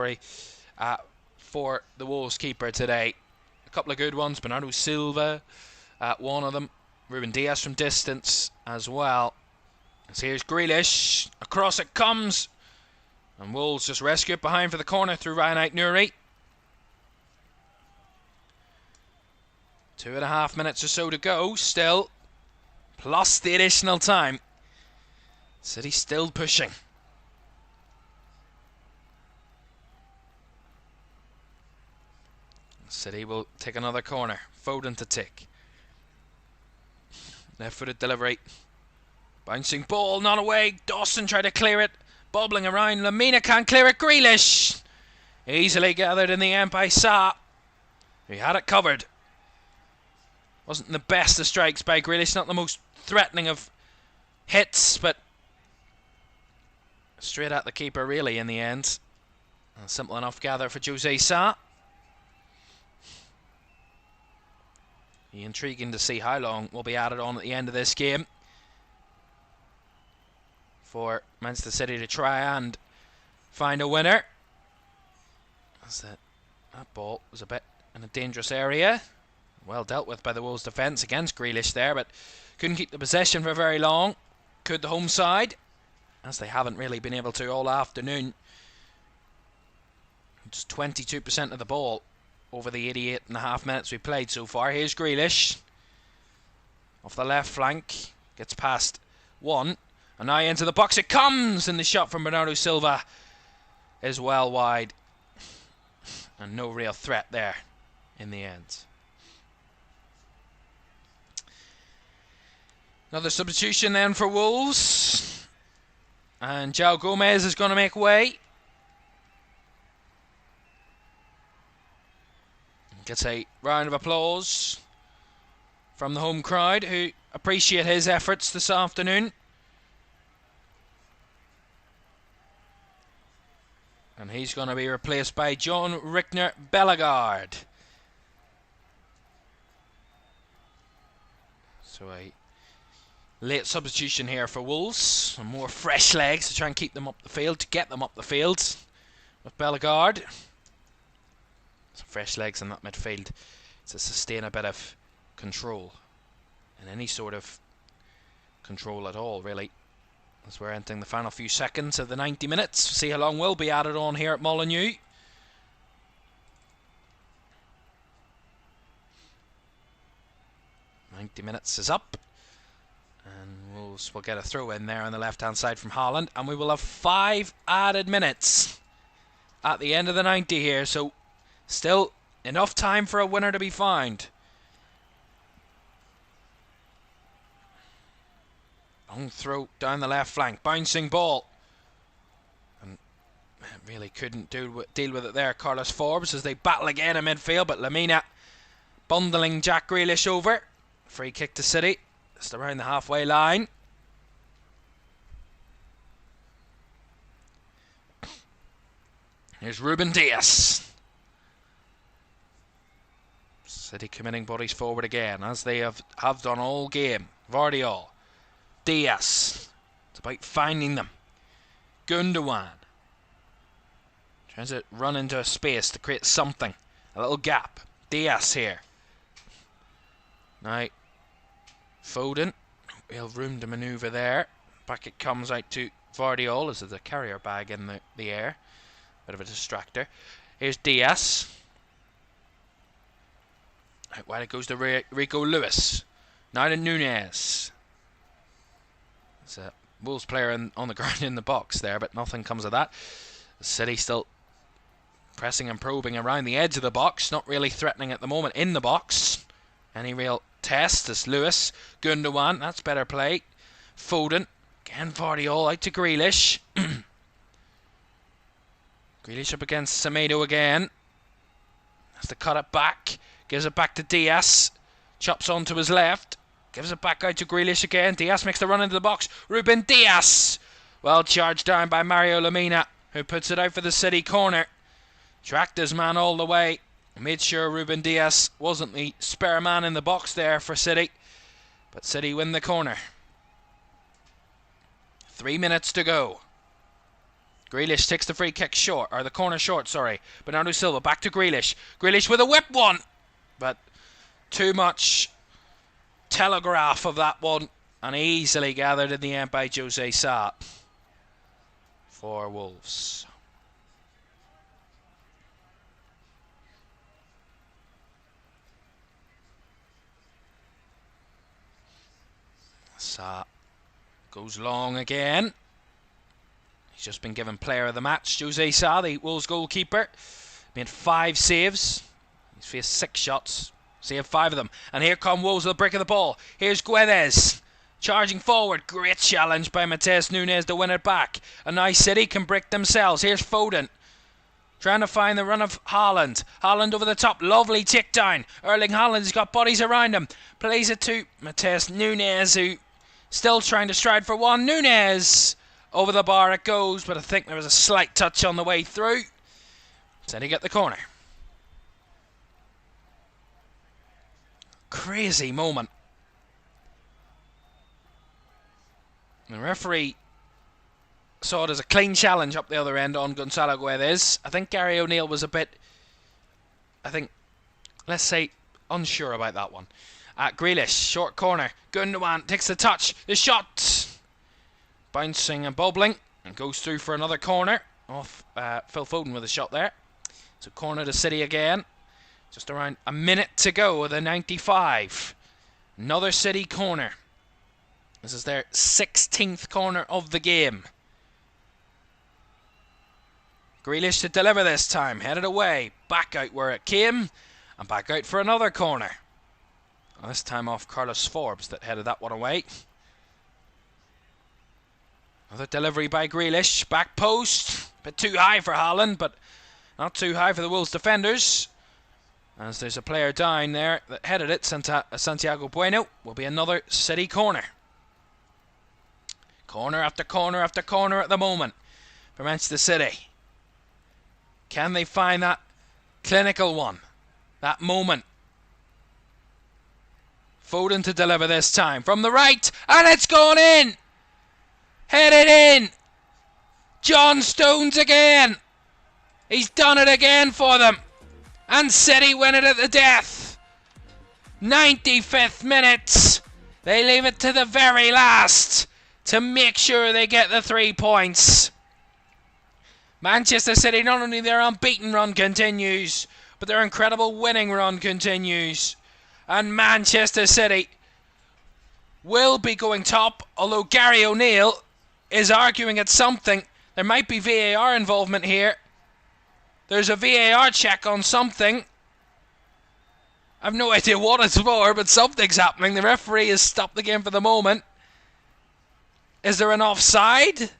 for the Wolves keeper today. A couple of good ones. Bernardo Silva, one of them. Ruben Diaz from distance as well. So here's Grealish. Across it comes. And Wolves just rescue it behind for the corner through Ryan Aït-Nouri. 2.5 minutes or so to go still. Plus the additional time. City still pushing. City will take another corner. Foden to take. Left-footed delivery. Bouncing ball, not away. Dawson tried to clear it. Bobbling around. Lamina can't clear it. Grealish. Easily gathered in the end by Sa. He had it covered. Wasn't the best of strikes by Grealish. Not the most threatening of hits, but straight at the keeper really in the end. A simple enough gather for Jose Sa. Be intriguing to see how long will be added on at the end of this game for Manchester City to try and find a winner. That ball was a bit in a dangerous area. Well dealt with by the Wolves defence against Grealish there, but couldn't keep the possession for very long. could the home side, as they haven't really been able to all afternoon. Just 22% of the ball over the 88.5 minutes we played so far. Here's Grealish off the left flank, gets past one, and now into the box it comes, and the shot from Bernardo Silva is well wide, and no real threat there in the end. Another substitution then for Wolves, and João Gomez is going to make way. Gets a round of applause from the home crowd, who appreciate his efforts this afternoon. And he's going to be replaced by John Rickner Bellegarde. So a late substitution here for Wolves. Some more fresh legs to try and keep them up the field, to get them up the field with Bellegarde. Some fresh legs in that midfield to sustain a bit of control, and any sort of control at all, really, as we're entering the final few seconds of the 90 minutes. See how long will be added on here at Molineux. "90 minutes is up, and Wolves will get a throw in there on the left hand side from Haaland, and we will have 5 added minutes at the end of the 90 here, so still enough time for a winner to be found. Long throw down the left flank, bouncing ball, and really couldn't deal with it there, Carlos Forbes, as they battle again in midfield, but Lamina bundling Jack Grealish over. Free kick to City, just around the halfway line. Here's Ruben Dias. City committing bodies forward again, as they have done all game. Vardiol, Dias, it's about finding them. Gundogan tries to run into a space to create something, a little gap. Dias here. Now Foden, real room to manoeuvre there. Back it comes out to Vardiol, as there's a carrier bag in the air. Bit of a distractor. Here's Dias. Out wide it goes to Rico Lewis. Now to Nunez. There's a Wolves player on the ground in the box there, but nothing comes of that. City still pressing and probing around the edge of the box, not really threatening at the moment in the box. Any real test as Lewis. Gundogan, that's better play. Foden, again Vardiol out to Grealish. Grealish up against Semedo again. Has to cut it back. Gives it back to Dias. Chops onto his left. Gives it back out to Grealish again. Dias makes the run into the box. Ruben Dias. Well charged down by Mario Lamina, who puts it out for the City corner. Tracked his man all the way. Made sure Ruben Dias wasn't the spare man in the box there for City. But City win the corner. 3 minutes to go. Grealish takes the free kick short, or the corner short, sorry. Bernardo Silva back to Grealish. Grealish with a whip one. But too much telegraph of that one, and easily gathered in the end by Jose Sa for Wolves. Sa goes long again. He's just been given player of the match. Jose Sa, the Wolves goalkeeper, made 5 saves. He's faced 6 shots, saved 5 of them. And here come Wolves with the break of the ball. Here's Guedes charging forward. Great challenge by Matheus Nunes to win it back. And now City can break themselves. Here's Foden trying to find the run of Haaland. Haaland over the top. Lovely takedown. Erling Haaland has got bodies around him. Plays it to Matheus Nunes, who still trying to stride for one. Nunes! Over the bar it goes, but I think there was a slight touch on the way through. City get the corner. Crazy moment. The referee saw it as a clean challenge up the other end on Gonçalo Guedes. I think Gary O'Neill was a bit, let's say, unsure about that one. Grealish, short corner. Gundogan takes the touch. The shot bouncing and bobbling, and goes through for another corner off Phil Foden with a shot there. So corner to City again. Just around a minute to go with a 95. Another City corner. This is their 16th corner of the game. Grealish to deliver this time. Headed away. Back out where it came. And back out for another corner. This time off Carlos Forbes that headed that one away. Another delivery by Grealish. Back post. A bit too high for Haaland, but not too high for the Wolves defenders. As there's a player down there that headed it. Santiago Bueno. Will be another City corner. Corner after corner after corner at the moment for Manchester City. Can they find that clinical one? That moment. Foden to deliver this time from the right. And it's gone in. Headed in. John Stones again. He's done it again for them. And City win it at the death. 95th minute. They leave it to the very last to make sure they get the 3 points. Manchester City, not only their unbeaten run continues, but their incredible winning run continues. And Manchester City will be going top, although Gary O'Neill is arguing at something. There might be VAR involvement here. There's a VAR check on something. I've no idea what it's for, but something's happening. The referee has stopped the game for the moment. Is there an offside?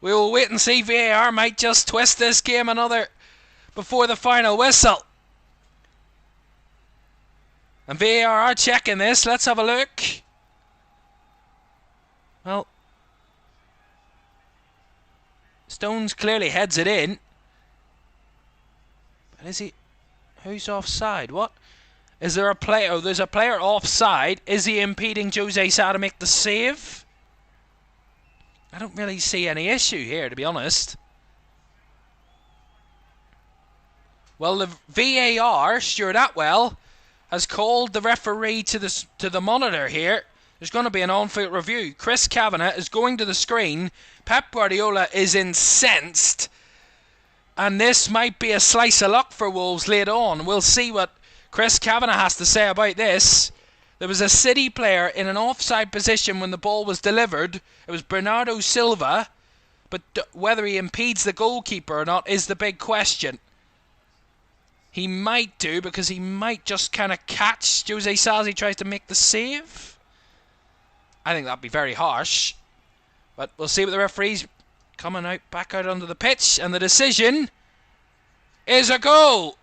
We will wait and see. VAR might just twist this game another before the final whistle. And VAR are checking this. Let's have a look. Well, Stones clearly heads it in. But is he... Who's offside? What? Is there a player... Oh, there's a player offside. Is he impeding Jose Sa to make the save? I don't really see any issue here, to be honest. Well, the VAR, Stuart Atwell, has called the referee to the monitor here. There's going to be an on-field review. Chris Kavanagh is going to the screen. Pep Guardiola is incensed. And this might be a slice of luck for Wolves later on. We'll see what Chris Kavanagh has to say about this. There was a City player in an offside position when the ball was delivered. It was Bernardo Silva. But whether he impedes the goalkeeper or not is the big question. He might do, because he might just kind of catch Jose Sa as he tries to make the save. I think that'd be very harsh. But we'll see what the referee's coming out, back out onto the pitch. And the decision is a goal.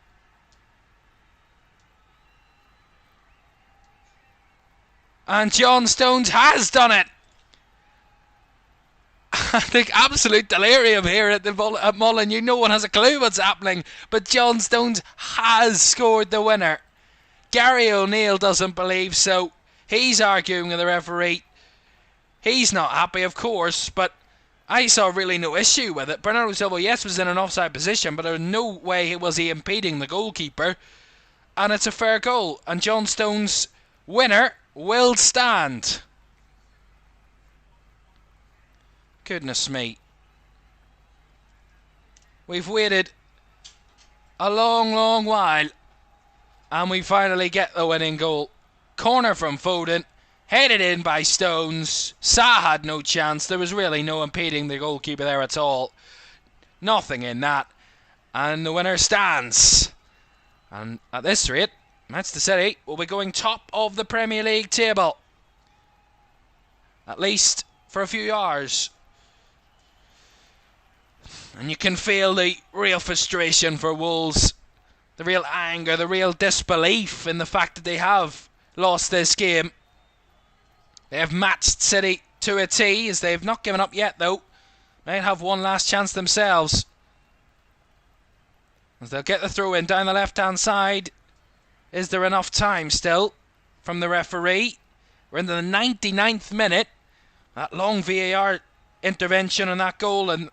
And John Stones has done it. I think absolute delirium here at Molineux. No one has a clue what's happening. But John Stones has scored the winner. Gary O'Neill doesn't believe so. He's arguing with the referee. He's not happy, of course, but I saw really no issue with it. Bernardo Silva, yes, was in an offside position, but there was no way was he impeding the goalkeeper. And it's a fair goal. And John Stones' winner will stand. Goodness me. We've waited a long, long while. And we finally get the winning goal. Corner from Foden. Headed in by Stones. Sa had no chance. There was really no impeding the goalkeeper there at all. Nothing in that. And the winner stands. And at this rate, Manchester City will be going top of the Premier League table. At least for a few hours. And you can feel the real frustration for Wolves. The real anger, the real disbelief in the fact that they have lost this game. They have matched City to a T, as they have not given up yet, though. Might have one last chance themselves. As they'll get the throw in down the left-hand side. Is there enough time still from the referee? We're into the 99th minute. That long VAR intervention on that goal, and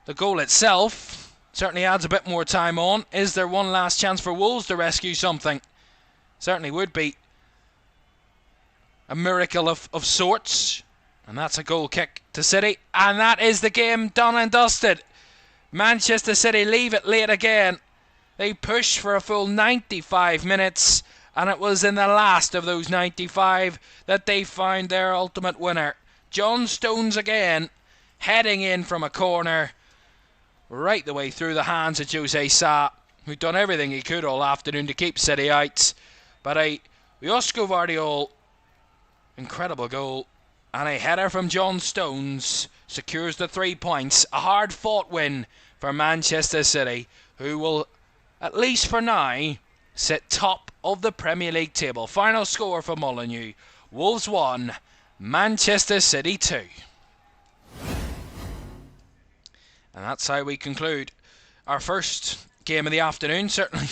the goal itself certainly adds a bit more time on. Is there one last chance for Wolves to rescue something? Certainly would be. a miracle of sorts. And that's a goal kick to City. And that is the game done and dusted. Manchester City leave it late again. They pushed for a full 95 minutes. And it was in the last of those 95 that they found their ultimate winner. John Stones again, heading in from a corner, right the way through the hands of Jose Sa, who'd done everything he could all afternoon to keep City out. But a Josko Vardiol, incredible goal, and a header from John Stones secures the 3 points. A hard-fought win for Manchester City, who will, at least for now, sit top of the Premier League table. Final score for Molineux: Wolves 1, Manchester City 2. And that's how we conclude our first game of the afternoon, certainly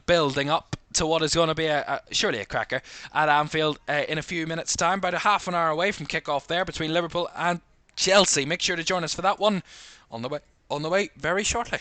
building up to what is going to be surely a cracker at Anfield in a few minutes' time. About a half an hour away from kick-off there between Liverpool and Chelsea. Make sure to join us for that one on the way very shortly.